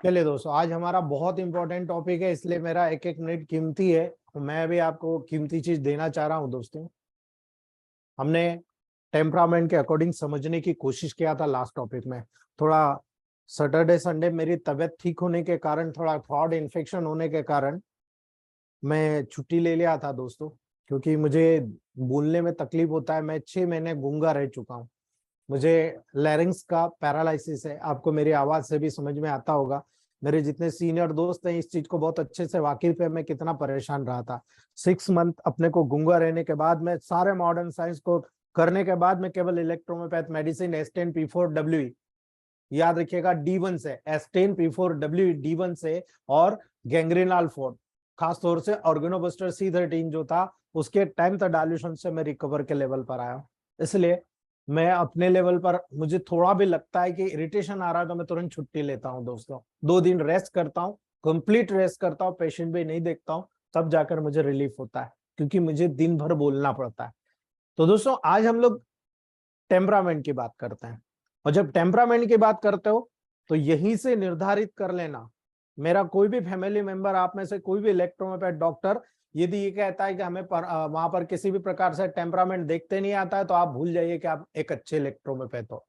चलिए दोस्तों, आज हमारा बहुत इंपॉर्टेंट टॉपिक है, इसलिए मेरा एक एक मिनट कीमती है। तो मैं भी आपको कीमती चीज देना चाह रहा हूं दोस्तों। हमने टेम्परामेंट के अकॉर्डिंग समझने की कोशिश किया था लास्ट टॉपिक में। थोड़ा सैटरडे संडे मेरी तबीयत ठीक होने के कारण, थोड़ा थ्रोट इन्फेक्शन होने के कारण मैं छुट्टी ले लिया था दोस्तों, क्योंकि मुझे बोलने में तकलीफ होता है। मैं 6 महीने गूंगा रह चुका हूँ। मुझे लैरिंग्स का पैरालिसिस है, आपको मेरी आवाज से भी समझ में आता होगा। मेरे जितने सीनियर दोस्त हैं इस चीज को बहुत अच्छे से वाकिफ है, मैं कितना परेशान रहा था। 6 मंथ अपने को गूंगा रहने के बाद, मैं सारे मॉडर्न साइंस को करने के बाद मैं केवल इलेक्ट्रोमोपैथ मेडिसिन S10P4W, याद रखिएगा D1 से, S10P4W D1 से, और गैंग्रीनल फोर्ट, खासतौर से ऑर्गेनोबस्टर C13 जो था उसके 10th डायल्यूशन से मैं रिकवर के लेवल पर आया। इसलिए मैं अपने लेवल पर, मुझे थोड़ा भी लगता है कि इरिटेशन आ रहा है तो मैं तुरंत छुट्टी लेता हूं दोस्तों। 2 दिन रेस्ट करता हूं, कंप्लीट रेस्ट करता हूं, पेशेंट भी नहीं देखता हूं, तब जाकर मुझे रिलीफ होता है, क्योंकि मुझे दिन भर बोलना पड़ता है। तो दोस्तों, आज हम लोग टेम्परामेंट की बात करते हैं। और जब टेम्परामेंट की बात करते हो तो यहीं से निर्धारित कर लेना, मेरा कोई भी फैमिली मेंबर, आप में से कोई भी इलेक्ट्रोमोपैथ डॉक्टर यदि ये कहता है कि हमें वहां पर किसी भी प्रकार से टेम्परामेंट देखते नहीं आता है, तो आप भूल जाइए कि आप एक अच्छे इलेक्ट्रोमोपैथ हो।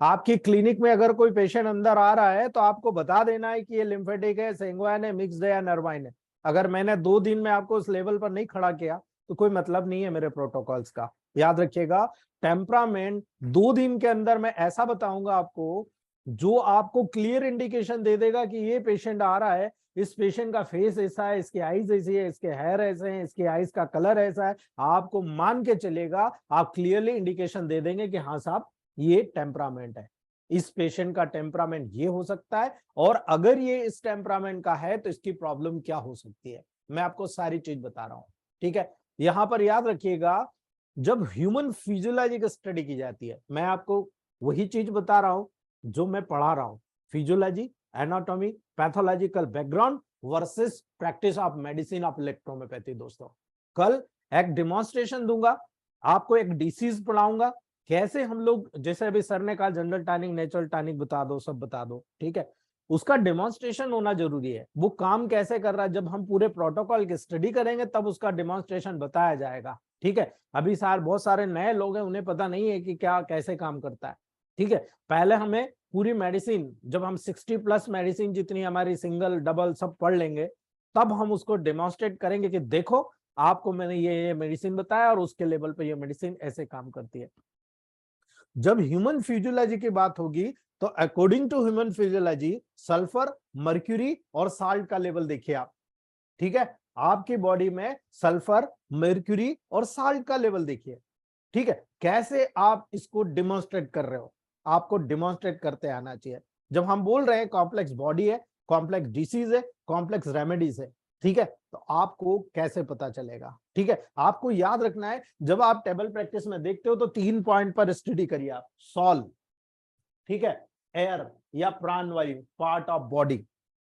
आपकी क्लिनिक में अगर कोई पेशेंट अंदर आ रहा है तो आपको बता देना है कि ये लिम्फेटिक है, सेंगुइन है, मिक्स्ड है या नर्वाइन है। अगर मैंने 2 दिन में आपको उस लेवल पर नहीं खड़ा किया तो कोई मतलब नहीं है मेरे प्रोटोकॉल्स का। याद रखिएगा, टेम्परामेंट 2 दिन के अंदर मैं ऐसा बताऊंगा आपको जो आपको क्लियर इंडिकेशन दे देगा कि ये पेशेंट आ रहा है, इस पेशेंट का फेस ऐसा है, इसकी आईज ऐसी है, इसके हेयर ऐसे हैं, इसके आईज का कलर ऐसा है। आपको मान के चलेगा, आप क्लियरली इंडिकेशन दे देंगे कि हाँ साहब, ये टेम्परामेंट है, इस पेशेंट का टेम्परामेंट ये हो सकता है, और अगर ये इस टेम्परामेंट का है तो इसकी प्रॉब्लम क्या हो सकती है। मैं आपको सारी चीज बता रहा हूं, ठीक है। यहां पर याद रखिएगा, जब ह्यूमन फिजियोलॉजी की स्टडी की जाती है, मैं आपको वही चीज बता रहा हूं जो मैं पढ़ा रहा हूं। Physiology, anatomy, pathological background versus practice of medicine of electrohomoeopathy. दोस्तों, कल एक डिमॉन्स्ट्रेशन दूंगा, आपको एक डिसीज पढ़ाऊंगा, कैसे हम लोग, जैसे अभी सर ने कहा जनरल टॉनिक, नेचुरल टॉनिक बता दो, सब बता दो, ठीक है। उसका डिमॉन्स्ट्रेशन होना जरूरी है, वो काम कैसे कर रहा है, जब हम पूरे प्रोटोकॉल की स्टडी करेंगे तब उसका डिमॉन्स्ट्रेशन बताया जाएगा, ठीक है। अभी सार बहुत सारे नए लोग हैं, उन्हें पता नहीं है कि क्या कैसे काम करता है, ठीक है। पहले हमें पूरी मेडिसिन, जब हम 60+ मेडिसिन जितनी हमारी सिंगल डबल सब पढ़ लेंगे, तब हम उसको डेमोन्स्ट्रेट करेंगे कि देखो आपको मैंने ये मेडिसिन बताया और उसके लेवल पे ये मेडिसिन ऐसे काम करती है। जब ह्यूमन फिजियोलॉजी की बात होगी तो according to human physiology, sulphur, mercury और साल्ट का लेवल देखिए आप, ठीक है। आपकी बॉडी में सल्फर, मर्क्यूरी और साल्ट का लेवल देखिए, ठीक है। कैसे आप इसको डिमॉन्स्ट्रेट कर रहे हो, आपको डिमॉन्स्ट्रेट करते आना चाहिए। जब हम बोल रहे हैं कॉम्प्लेक्स बॉडी है, कॉम्प्लेक्स डिसीज है, कॉम्प्लेक्स रेमेडीज है, ठीक है, तो आपको कैसे पता चलेगा, ठीक है। आपको याद रखना है, जब आप टेबल प्रैक्टिस में देखते हो तो 3 पॉइंट पर स्टडी करिए आप। सॉल, ठीक है, एयर या प्राणवायु, पार्ट ऑफ बॉडी,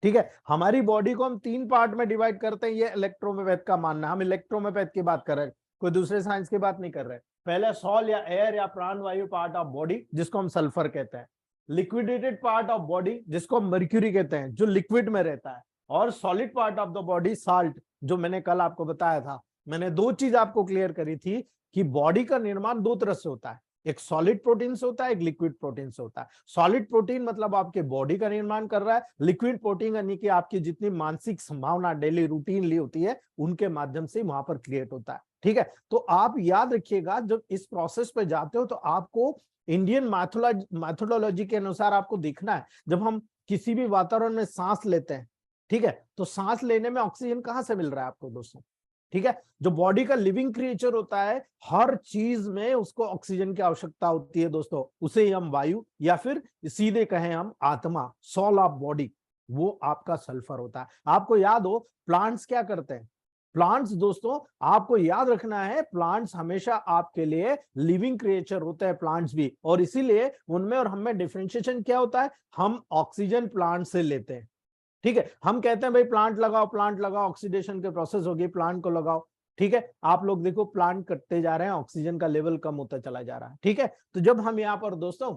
ठीक है। हमारी बॉडी को हम 3 पार्ट में डिवाइड करते हैं, ये इलेक्ट्रोमोपैथ का मानना है। हम इलेक्ट्रोमोपैथ की बात कर रहे हैं, कोई दूसरे साइंस की बात नहीं कर रहे। पहले सॉल या एयर या प्राणवायु पार्ट ऑफ बॉडी, जिसको हम सल्फर कहते हैं, लिक्विडेटेड पार्ट ऑफ बॉडी जिसको हम मर्क्यूरी कहते हैं, जो लिक्विड में रहता है, और solid part of the body salt, जो मैंने कल आपको बताया था। मैंने 2 चीज आपको क्लियर करी थी कि बॉडी का निर्माण 2 तरह से होता है, एक सॉलिड प्रोटीन से होता है, एक लिक्विड प्रोटीन से होता है। सॉलिड प्रोटीन मतलब आपके बॉडी का निर्माण कर रहा है, लिक्विड प्रोटीन यानी कि आपकी जितनी मानसिक संभावना डेली रूटीन ली होती है उनके माध्यम से वहां पर क्रिएट होता है, ठीक है। तो आप याद रखिएगा, जब इस प्रोसेस पे जाते हो तो आपको इंडियन मैथोडोलॉजी के अनुसार आपको देखना है। जब हम किसी भी वातावरण में सांस लेते हैं, ठीक है, तो सांस लेने में ऑक्सीजन कहां से मिल रहा है आपको दोस्तों, ठीक है। जो बॉडी का लिविंग क्रिएचर होता है, हर चीज में उसको ऑक्सीजन की आवश्यकता होती है दोस्तों, उसे ही हम वायु या फिर सीधे कहें हम आत्मा, सोल ऑफ बॉडी, वो आपका सल्फर होता है। आपको याद हो प्लांट्स क्या करते हैं, प्लांट्स दोस्तों आपको याद रखना है, प्लांट्स हमेशा आपके लिए लिविंग क्रिएचर होते हैं, प्लांट्स भी, और इसीलिए उनमें और हमें डिफरेंशिएशन क्या होता है, हम ऑक्सीजन प्लांट से लेते हैं, ठीक है। हम कहते हैं भाई प्लांट लगाओ, प्लांट लगाओ, ऑक्सीडेशन के प्रोसेस होगी, प्लांट को लगाओ, ठीक है। आप लोग देखो प्लांट कटते जा रहे हैं, ऑक्सीजन का लेवल कम होता चला जा रहा है, ठीक है। तो जब हम यहाँ पर दोस्तों,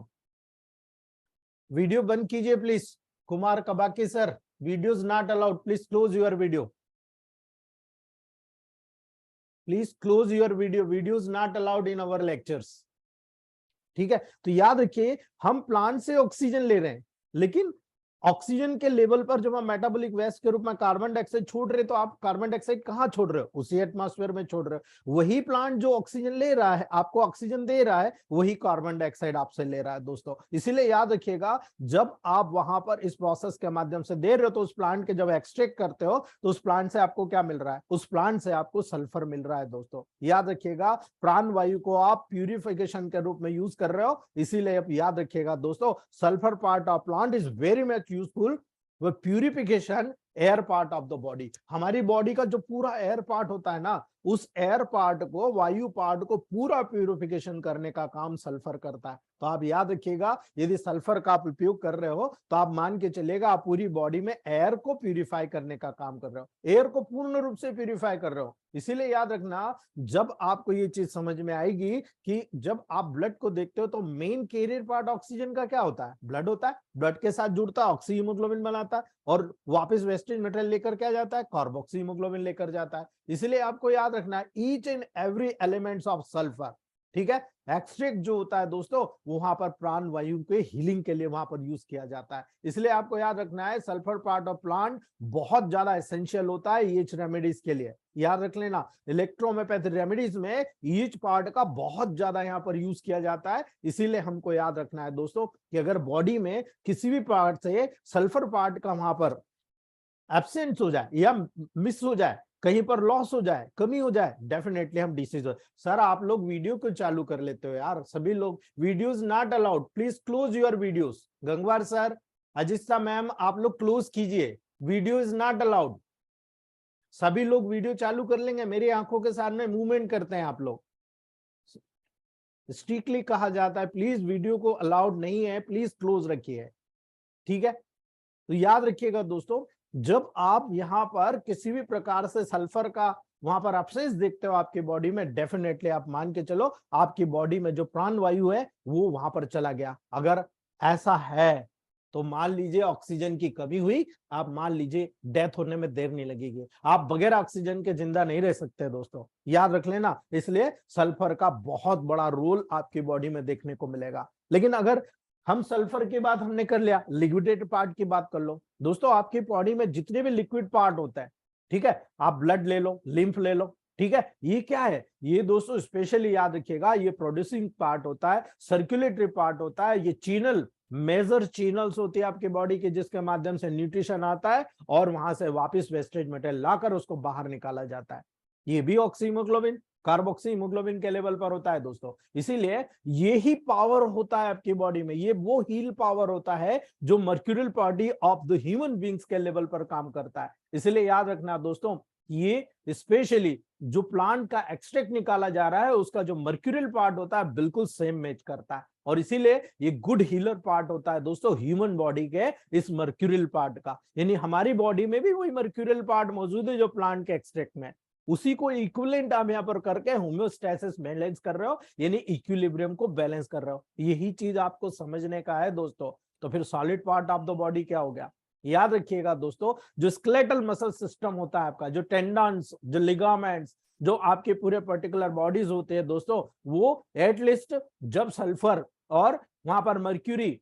वीडियो बंद कीजिए please, Kumar Kabaki sir, videos not allowed, please close your video, please close your video, videos not allowed in our lectures. ठीक है, तो याद रखिए हम प्लांट से ऑक्सीजन ले रहे हैं, लेकिन ऑक्सीजन के लेवल पर जब हम मेटाबॉलिक वेस्ट के रूप में कार्बन डाइऑक्साइड छोड़ रहे, तो आप कार्बन डाइऑक्साइड कहां छोड़ रहे हो? उसी एटमॉस्फेयर में छोड़ रहे हो। वही प्लांट जो ऑक्सीजन ले रहा है, आपको ऑक्सीजन दे रहा है, वही कार्बन डाइऑक्साइड आपसे ले रहा है दोस्तों। इसीलिए याद रखिएगा, जब आप वहां पर इस प्रोसेस के माध्यम से दे रहे हो, तो उस प्लांट के जब एक्सट्रैक्ट करते हो, तो उस प्लांट से आपको क्या मिल रहा है? उस प्लांट से आपको सल्फर मिल रहा है दोस्तों। याद रखिएगा, प्राण वायु को आप प्यूरिफिकेशन के रूप में यूज कर रहे हो, इसीलिए आप याद रखिएगा दोस्तों, sulphur part of plant is very much useful वो purification air part of the body. हमारी बॉडी का जो पूरा एयर पार्ट होता है ना, उस एयर पार्ट को, वायु पार्ट को पूरा प्यूरिफिकेशन करने का काम सल्फर करता है। तो आप याद रखिएगा, यदि सल्फर का आप उपयोग कर रहे हो, तो आप मान के चलेगा आप पूरी बॉडी में एयर को प्यूरिफाई करने का काम कर रहे हो, एयर को पूर्ण रूप से प्यूरिफाई कर रहे हो। इसीलिए याद रखना, जब आपको ये चीज समझ में आएगी कि जब आप ब्लड को देखते हो, तो मेन कैरियर पार्ट ऑक्सीजन का क्या होता है? ब्लड होता है। ब्लड के साथ जुड़ता है, ऑक्सी हीमोग्लोबिन बनाता है, और वापस वेस्टेज मटेरियल लेकर क्या जाता है? कार्बोक्सी हीमोग्लोबिन लेकर जाता है। इसलिए आपको याद रखना है, each and every elements of sulphur, ठीक है, एक्सट्रैक्ट जो होता है दोस्तों, वहां पर प्राण वायु के हीलिंग के लिए वहां पर यूज किया जाता है। इसलिए आपको याद रखना है, सल्फर पार्ट ऑफ प्लांट बहुत ज्यादा एसेंशियल होता है ईच रेमेडीज के लिए। याद रख लेना, इलेक्ट्रोहोम्योपैथी रेमेडीज में ईच पार्ट का बहुत ज्यादा यहाँ पर यूज किया जाता है। इसीलिए हमको याद रखना है दोस्तों, कि अगर बॉडी में किसी भी पार्ट से सल्फर पार्ट का वहां पर एब्सेंस हो जाए या मिस हो जाए, कहीं पर लॉस हो जाए, कमी हो जाए, डेफिनेटली हम डिसीज हो। सर आप लोग वीडियो क्यों चालू कर लेते हो यार? सभी लोग, videos not allowed, please close your videos. Gangwar sir, Ajista ma'am, आप लोग क्लोज कीजिए, वीडियो इज नॉट अलाउड। सभी लोग वीडियो चालू कर लेंगे, मेरी आंखों के सामने मूवमेंट करते हैं आप लोग। स्ट्रिक्टली कहा जाता है प्लीज वीडियो को अलाउड नहीं है, प्लीज क्लोज रखिए। ठीक है, तो याद रखिएगा दोस्तों, जब आप यहां पर किसी भी प्रकार से सल्फर का वहां पर एब्सेंस देखते हो आपकी बॉडी में, डेफिनेटली आप मान के चलो आपकी बॉडी में जो प्राण वायु है वो वहां पर चला गया। अगर ऐसा है तो मान लीजिए ऑक्सीजन की कमी हुई, आप मान लीजिए डेथ होने में देर नहीं लगेगी। आप बगैर ऑक्सीजन के जिंदा नहीं रह सकते दोस्तों, याद रख लेना। इसलिए सल्फर का बहुत बड़ा रोल आपकी बॉडी में देखने को मिलेगा। लेकिन अगर हम सल्फर की बात हमने कर लिया, लिक्विडेटेड पार्ट की बात कर लो दोस्तों। आपकी बॉडी में जितने भी लिक्विड पार्ट होता है, ठीक है, आप ब्लड ले लो, लिम्फ ले लो, ठीक है, ये क्या है? ये दोस्तों स्पेशली याद रखिएगा, ये प्रोड्यूसिंग पार्ट होता है, सर्कुलेटरी पार्ट होता है, ये चैनल, मेजर चैनल्स होती है आपके बॉडी के, जिसके माध्यम से न्यूट्रिशन आता है और वहां से वापस वेस्टेज मटेरियल लाकर उसको बाहर निकाला जाता है। ये भी ऑक्सी हीमोग्लोबिन, कार्बोक्सी हीमोग्लोबिन के लेवल पर होता है दोस्तों। इसीलिए ये ही पावर होता है आपकी बॉडी में, ये वो हील पावर होता है जो mercurial body of the human beings के लेवल पर काम करता है। इसलिए याद रखना दोस्तों, ये स्पेशली जो प्लांट का एक्सट्रैक्ट निकाला जा रहा है, उसका जो मर्क्यूरियल पार्ट होता है बिल्कुल सेम मैच करता है, और इसीलिए ये गुड हीलर पार्ट होता है दोस्तों ह्यूमन बॉडी के इस मर्क्यूरियल पार्ट का। यानी हमारी बॉडी में भी वही मर्क्यूरियल पार्ट मौजूद है जो प्लांट के एक्सट्रैक्ट में, उसी को इक्विवेलेंट आप यहाँ पर करके होम्योस्टैसिस बैलेंस कर रहे हो, यानी इक्विलिब्रियम को बैलेंस कर रहे हो। यही चीज आपको समझने का है दोस्तों। तो फिर solid part of the body क्या हो गया? याद रखिएगा दोस्तों, जो स्केलेटल मसल सिस्टम होता है आपका, जो टेंडन्स, जो लिगामेंट्स, जो आपके पूरे पर्टिकुलर बॉडीज होते हैं दोस्तों, वो एटलीस्ट जब सल्फर और वहां पर मर्क्यूरी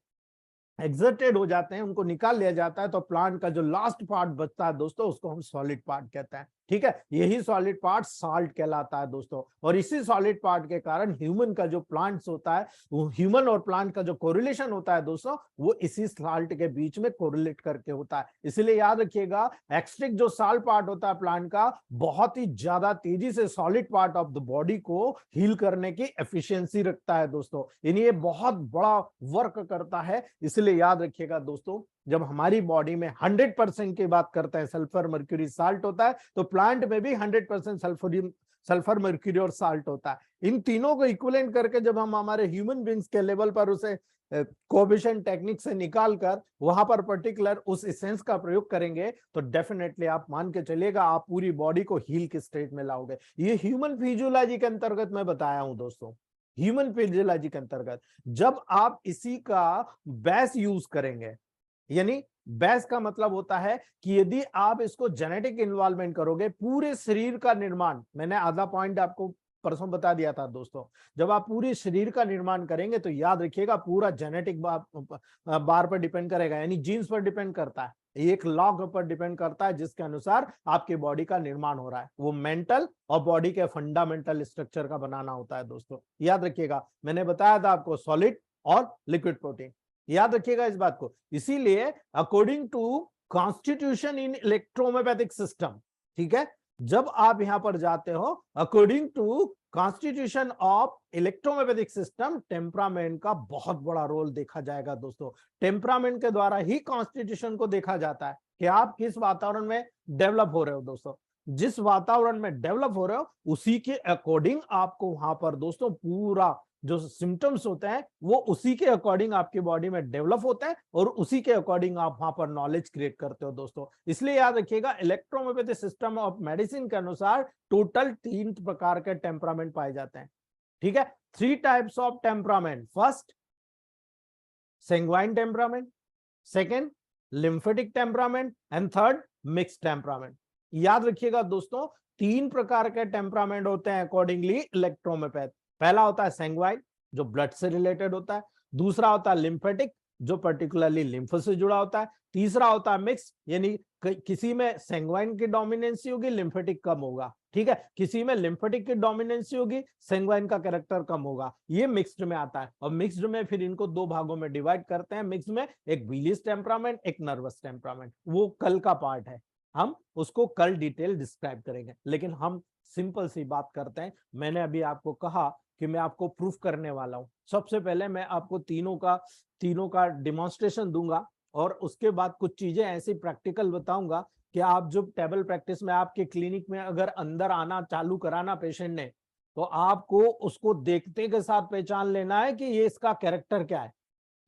एक्सर्टेड हो जाते हैं, उनको निकाल लिया जाता है, तो प्लांट का जो लास्ट पार्ट बचता है दोस्तों, उसको हम सॉलिड पार्ट कहते हैं। ठीक है, यही सॉलिड पार्ट साल्ट कहलाता है दोस्तों। और इसी सॉलिड पार्ट के कारण ह्यूमन का जो प्लांट्स होता है, वो ह्यूमन और प्लांट का जो कोरिलेशन होता है दोस्तों, वो इसी साल्ट के बीच में कोरिलेट करके होता है। इसलिए याद रखिएगा, एक्सट्रैक्ट जो साल्ट पार्ट होता है प्लांट का, बहुत ही ज्यादा तेजी से solid part of the body को हील करने की एफिशिएंसी रखता है दोस्तों, यानी ये बहुत बड़ा वर्क करता है। इसलिए याद रखिएगा दोस्तों, जब हमारी बॉडी में 100% की बात करते हैं, सल्फर मर्क्यूरी साल्ट होता है, तो प्लांट में भी 100% सल्फर मर्क्यूरी और साल्ट होता है। इन तीनों को इक्विवेलेंट करके जब हम हमारे ह्यूमन बींग्स के लेवल पर उसे कोएफिशिएंट टेक्निक से निकालकर वहां पर पर्टिकुलर उस एसेंस का प्रयोग करेंगे, तो डेफिनेटली आप मान के चलिएगा आप पूरी बॉडी को हील के स्टेट में लाओगे। ये ह्यूमन फिजियोलॉजी के अंतर्गत मैं बताया हूं दोस्तों, ह्यूमन फिजियोलॉजी के अंतर्गत। जब आप इसी का बेस यूज करेंगे, यानी बेस का मतलब होता है कि यदि आप इसको जेनेटिक इन्वॉल्वमेंट करोगे, पूरे शरीर का निर्माण, मैंने आधा पॉइंट आपको परसों बता दिया था दोस्तों, जब आप पूरे शरीर का निर्माण करेंगे तो याद रखिएगा पूरा जेनेटिक बार पर डिपेंड करेगा, यानी जीन्स पर डिपेंड करता है, एक लॉ के ऊपर डिपेंड करता है जिसके अनुसार आपके बॉडी का निर्माण हो रहा है। वो मेंटल और बॉडी के फंडामेंटल स्ट्रक्चर का बनाना होता है दोस्तों, याद रखिएगा। मैंने बताया था आपको सॉलिड और लिक्विड प्रोटीन, याद रखिएगा इस बात को। इसीलिए according to constitution in electrohomoeopathic system, ठीक है, जब आप यहां पर जाते हो according to constitution of electrohomoeopathic system, temperament का बहुत बड़ा रोल देखा जाएगा दोस्तों। टेम्परामेंट के द्वारा ही कॉन्स्टिट्यूशन को देखा जाता है कि आप किस वातावरण में डेवलप हो रहे हो दोस्तों। जिस वातावरण में डेवलप हो रहे हो उसी के अकॉर्डिंग आपको वहां पर दोस्तों पूरा जो सिम्टम्स होते हैं वो उसी के अकॉर्डिंग आपकी बॉडी में डेवलप होता है और उसी के अकॉर्डिंग आप वहां पर नॉलेज क्रिएट करते हो दोस्तों। इसलिए याद रखिएगा इलेक्ट्रोहोम्योपैथी सिस्टम ऑफ मेडिसिन के अनुसार टोटल 3 प्रकार के टेम्परामेंट पाए जाते हैं, ठीक है। 3 types of temperament, first sanguine temperament, second lymphatic temperament and third mix temperament. याद रखिएगा दोस्तों 3 प्रकार के टेम्परामेंट होते हैं अकॉर्डिंगली इलेक्ट्रोहोम्योपैथ। पहला होता है सैंग्वाइन जो ब्लड से रिलेटेड होता है, दूसरा होता है लिम्फेटिक जो पर्टिकुलरली लिम्फ से जुड़ा होता है, तीसरा होता है मिक्स यानी किसी में सैंग्वाइन की डोमिनेंसी होगी लिम्फेटिक कम होगा, ठीक है, किसी में लिम्फेटिक की डोमिनेंसी होगी सैंग्वाइन का कैरेक्टर कम होगा, ये मिक्स्ड में आता है। और मिक्स्ड में फिर इनको 2 भागों में डिवाइड करते हैं, मिक्स में एक बिलियस टेम्परामेंट, एक नर्वस टेम्परामेंट, वो कल का पार्ट है, हम उसको कल डिटेल डिस्क्राइब करेंगे। लेकिन हम सिंपल सी बात करते हैं, मैंने अभी आपको कहा कि मैं आपको प्रूफ करने वाला हूं। सबसे पहले मैं आपको तीनों का डिमॉन्स्ट्रेशन दूंगा और उसके बाद कुछ चीजें ऐसी प्रैक्टिकल बताऊंगा कि आप जो टेबल प्रैक्टिस में आपके क्लिनिक में अगर अंदर आना चालू कराना पेशेंट ने, तो आपको उसको देखते के साथ पहचान लेना है कि ये इसका कैरेक्टर क्या है,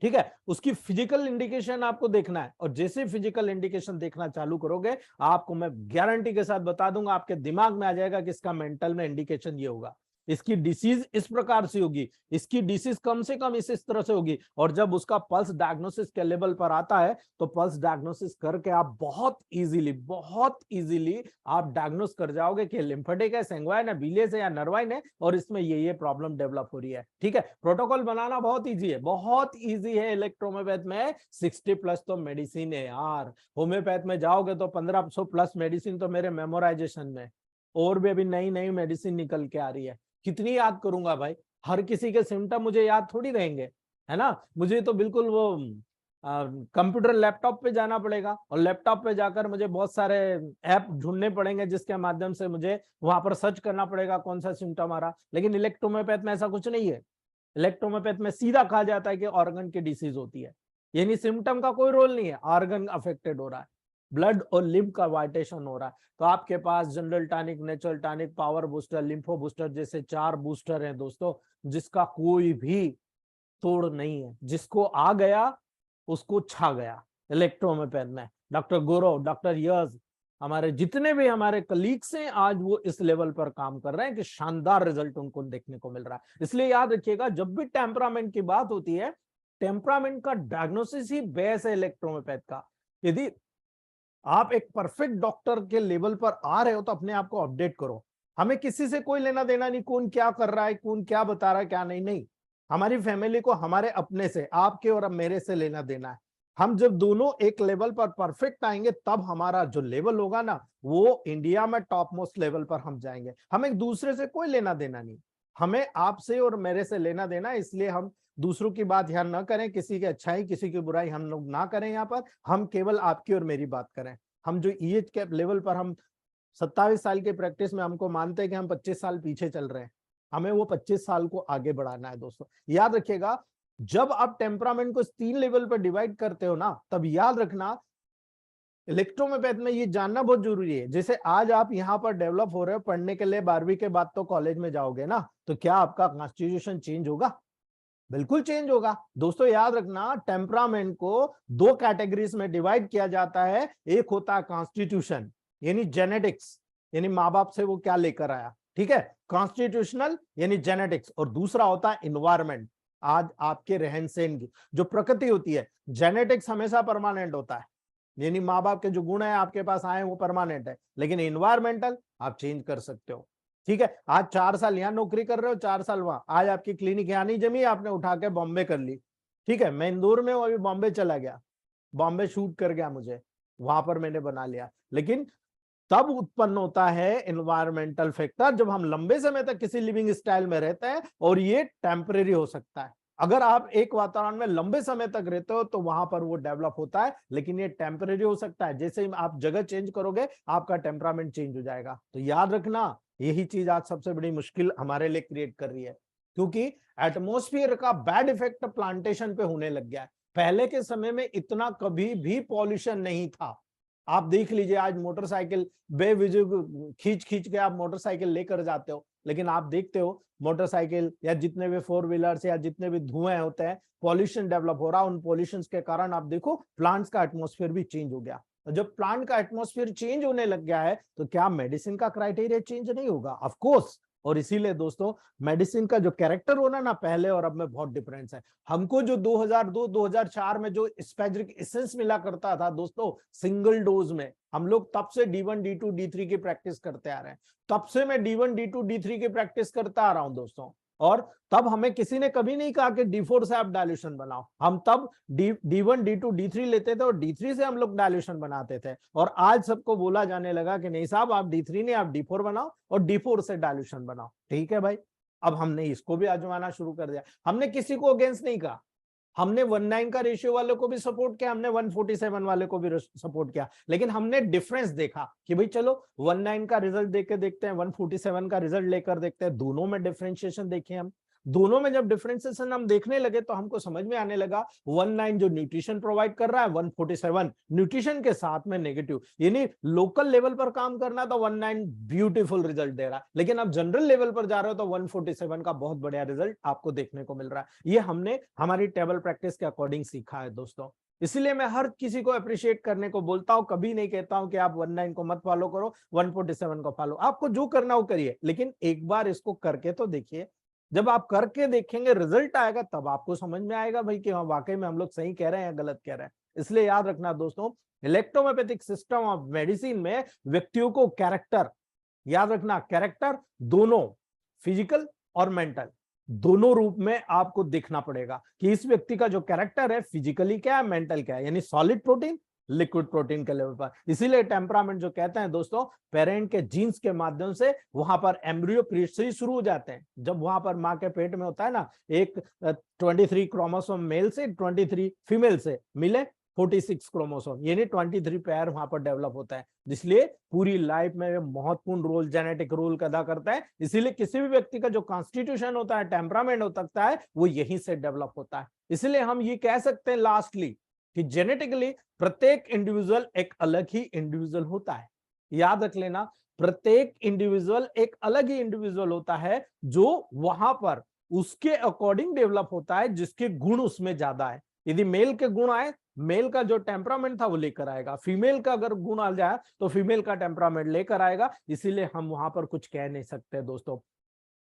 ठीक है। उसकी फिजिकल इंडिकेशन आपको देखना है और जैसे फिजिकल इंडिकेशन देखना चालू करोगे आपको मैं गारंटी के साथ बता दूंगा, आपके दिमाग में आ जाएगा कि इसका मेंटल में इंडिकेशन ये होगा, इसकी डिसीज इस प्रकार से होगी, इसकी डिसीज कम से कम इस तरह से होगी। और जब उसका पल्स डायग्नोसिस के लेवल पर आता है तो पल्स डायग्नोसिस करके आप बहुत इजीली आप डायग्नोस कर जाओगे कि लिम्फेटिक है, सैंग्वाइन है, बिलियस है या नर्वाइन है और इसमें ये प्रॉब्लम डेवलप हो रही है, ठीक है। प्रोटोकॉल बनाना बहुत ईजी है, बहुत ईजी है। इलेक्ट्रोहोम्योपैथ में 60+ तो मेडिसिन है यार, होम्योपैथ में जाओगे तो 1500+ मेडिसिन तो मेरे मेमोराइजेशन में, और भी अभी नई नई मेडिसिन निकल के आ रही है। कितनी याद करूंगा भाई, हर किसी के सिम्टम मुझे याद थोड़ी रहेंगे, है ना। मुझे तो बिल्कुल वो कंप्यूटर लैपटॉप पे जाना पड़ेगा और लैपटॉप पे जाकर मुझे बहुत सारे ऐप ढूंढने पड़ेंगे जिसके माध्यम से मुझे वहां पर सर्च करना पड़ेगा कौन सा सिम्टम आ रहा। लेकिन इलेक्ट्रोहोम्योपैथ में ऐसा कुछ नहीं है। इलेक्ट्रोहोम्योपैथ में सीधा कहा जाता है कि ऑर्गन की डिसीज होती है, यानी सिम्टम का कोई रोल नहीं है, ऑर्गन अफेक्टेड हो रहा है, ब्लड और लिम्फ का वाइटेशन हो रहा है। तो आपके पास general tonic, natural tonic, power booster, lympho booster जैसे 4 बूस्टर हैं दोस्तों, जिसका कोई भी तोड़ नहीं है। जिसको आ गया उसको छा गया इलेक्ट्रोहोम्योपैथ में। डॉक्टर गौरव, डॉक्टर यश, हमारे जितने भी हमारे कलीग्स हैं आज वो इस लेवल पर काम कर रहे हैं कि शानदार रिजल्ट उनको देखने को मिल रहा है। इसलिए याद रखिएगा जब भी टेम्परामेंट की बात होती है, टेम्परामेंट का डायग्नोसिस ही बेस है इलेक्ट्रोहोम्योपैथ का। यदि आप एक परफेक्ट डॉक्टर के लेवल पर आ रहे हो तो अपने आप को अपडेट करो। हमें किसी से कोई लेना देना नहीं, कौन क्या कर रहा है, कौन क्या बता रहा है, क्या नहीं। नहीं, हमारी फैमिली को हमारे अपने से, आपके और मेरे से लेना देना है। हम जब दोनों एक लेवल पर परफेक्ट आएंगे तब हमारा जो लेवल होगा ना वो इंडिया में टॉप मोस्ट लेवल पर हम जाएंगे। हम एक दूसरे से कोई लेना देना नहीं, हमें आपसे और मेरे से लेना देना। इसलिए हम दूसरों की बात ध्यान ना करें, किसी की अच्छाई किसी की बुराई हम लोग ना करें। यहाँ पर हम केवल आपकी और मेरी बात करें। हम जो एज के लेवल पर हम 27 साल की प्रैक्टिस में हमको मानते हैं कि हम 25 साल पीछे चल रहे हैं, हमें वो 25 साल को आगे बढ़ाना है दोस्तों। याद रखिएगा जब आप टेम्परामेंट को 3 लेवल पर डिवाइड करते हो ना, तब याद रखना इलेक्ट्रोहोम्योपैथ में ये जानना बहुत जरूरी है। जैसे आज आप यहाँ पर डेवलप हो रहे हो पढ़ने के लिए, 12वीं के बाद तो कॉलेज में जाओगे ना, तो क्या आपका कॉन्स्टिट्यूशन चेंज होगा? बिल्कुल चेंज होगा दोस्तों। याद रखना टेम्परामेंट को 2 कैटेगरीज में डिवाइड किया जाता है। एक होता है कॉन्स्टिट्यूशन यानी जेनेटिक्स, यानी माँ बाप से वो क्या लेकर आया, ठीक है, कॉन्स्टिट्यूशनल यानी जेनेटिक्स। और दूसरा होता है इन्वायरमेंट, आज आपके रहन सहन की जो प्रकृति होती है। जेनेटिक्स हमेशा परमानेंट होता है, यानी माँ बाप के जो गुण है आपके पास आए वो परमानेंट है, लेकिन इन्वायरमेंटल आप चेंज कर सकते हो। ठीक है, आज 4 साल यहाँ नौकरी कर रहे हो, 4 साल वहां, आज आपकी क्लिनिक यहाँ नहीं जमी, आपने उठा के बॉम्बे कर ली। ठीक है, मैं इंदौर में हूँ, अभी बॉम्बे चला गया, बॉम्बे शूट कर गया मुझे, वहां पर मैंने बना लिया। लेकिन तब उत्पन्न होता है एनवायरमेंटल फैक्टर जब हम लंबे समय तक किसी लिविंग स्टाइल में रहते हैं, और ये टेम्परेरी हो सकता है। अगर आप एक वातावरण में लंबे समय तक रहते हो तो वहां पर वो डेवलप होता है, लेकिन ये टेम्परेरी हो सकता है। जैसे ही आप जगह चेंज करोगे आपका टेम्परामेंट चेंज हो जाएगा। तो याद रखना, यही चीज आज सबसे बड़ी मुश्किल हमारे लिए क्रिएट कर रही है, क्योंकि एटमोस्फियर का बैड इफेक्ट प्लांटेशन पे होने लग गया है। पहले के समय में इतना कभी भी पॉल्यूशन नहीं था। आप देख लीजिए, आज मोटरसाइकिल बेवजह खींच खींच के आप मोटरसाइकिल लेकर जाते हो, लेकिन आप देखते हो मोटरसाइकिल या जितने भी 4 व्हीलर्स या जितने भी धुएं होते हैं, पॉल्यूशन डेवलप हो रहा है। उन पॉल्यूशन के कारण आप देखो प्लांट्स का एटमोस्फेयर भी चेंज हो गया। तो जब प्लांट का एटमोस्फेयर चेंज होने लग गया है तो क्या मेडिसिन का क्राइटेरिया चेंज नहीं होगा? Of course. और इसीलिए दोस्तों, मेडिसिन का जो कैरेक्टर होना ना पहले और अब में बहुत डिफरेंस है। हमको जो 2002-2004 में जो स्पेजिक एसेंस मिला करता था दोस्तों सिंगल डोज में, हम लोग तब से D1 D2 D3 की प्रैक्टिस करते आ रहे हैं। तब से मैं D1 D2 D3 की प्रैक्टिस करता आ रहा हूं दोस्तों। और तब हमें किसी ने कभी नहीं कहा कि D4 से आप डायल्यूशन बनाओ। हम तब D1 D2 D3 लेते थे और D3 से हम लोग डायल्यूशन बनाते थे। और आज सबको बोला जाने लगा कि नहीं साहब, आप D3 नहीं, आप D4 बनाओ और D4 से डायल्यूशन बनाओ। ठीक है भाई, अब हमने इसको भी आजमाना शुरू कर दिया। हमने किसी को अगेंस्ट नहीं कहा, हमने 1:9 का रेशियो वाले को भी सपोर्ट किया, हमने 147 वाले को भी सपोर्ट किया, लेकिन हमने डिफरेंस देखा कि भाई चलो 1:9 का रिजल्ट देख के देखते हैं, 147 का रिजल्ट लेकर देखते हैं। दोनों में डिफरेंशिएशन देखे हम। दोनों में जब डिफरेंशिएशन हम देखने लगे तो हमको समझ में आने लगा 1:9 जो न्यूट्रिशन प्रोवाइड कर रहा है, 147 न्यूट्रिशन के साथ में नेगेटिव, यानी लोकल लेवल पर काम करना तो 1:9 ब्यूटीफुल रिजल्ट दे रहा है, लेकिन अब जनरल लेवल पर जा रहे हो तो 147 का बहुत बढ़िया रिजल्ट आपको देखने को मिल रहा है। ये हमने हमारी टेबल प्रैक्टिस के अकॉर्डिंग सीखा है दोस्तों। इसलिए मैं हर किसी को अप्रिशिएट करने को बोलता हूं, कभी नहीं कहता हूं कि आप 1:9 को मत फॉलो करो, 147 को फॉलो। आपको जो करना हो करिए, लेकिन एक बार इसको करके तो देखिए। जब आप करके देखेंगे, रिजल्ट आएगा, तब आपको समझ में आएगा भाई कि हाँ वाकई में हम लोग सही कह रहे हैं या गलत कह रहे हैं। इसलिए याद रखना दोस्तों, इलेक्ट्रोमैग्नेटिक सिस्टम ऑफ मेडिसिन में व्यक्तियों को कैरेक्टर, याद रखना कैरेक्टर दोनों फिजिकल और मेंटल दोनों रूप में आपको देखना पड़ेगा कि इस व्यक्ति का जो कैरेक्टर है फिजिकली क्या है, मेंटल क्या है, यानी सॉलिड प्रोटीन लिक्विड प्रोटीन के लेवल पर। इसीलिए टेम्परामेंट जो कहते हैं दोस्तों, पेरेंट के जीन्स के माध्यम से वहां पर एम्ब्रियो पीरियड से ही शुरू हो जाते हैं। जब वहां पर माँ के पेट में होता है ना, एक 23 क्रोमोसोम मेल से 23 फीमेल से मिले 46 क्रोमोसोम, यानी 23 पेयर वहां पर डेवलप होता है। इसलिए पूरी लाइफ में महत्वपूर्ण रोल, जेनेटिक रोल अदा करता है। इसीलिए किसी भी व्यक्ति का जो कॉन्स्टिट्यूशन होता है, टेम्परामेंट हो सकता है, वो यहीं से डेवलप होता है। इसलिए हम ये कह सकते हैं लास्टली कि जेनेटिकली प्रत्येक इंडिविजुअल एक अलग ही इंडिविजुअल होता है। याद रख लेना, प्रत्येक इंडिविजुअल एक अलग ही इंडिविजुअल होता है, जो वहां पर उसके अकॉर्डिंग डेवलप होता है, जिसके गुण उसमें ज्यादा है। यदि मेल के गुण आए, मेल का जो टेम्परामेंट था वो लेकर आएगा, फीमेल का अगर गुण आ जाए तो फीमेल का टेम्परामेंट लेकर आएगा। इसीलिए हम वहां पर कुछ कह नहीं सकते दोस्तों।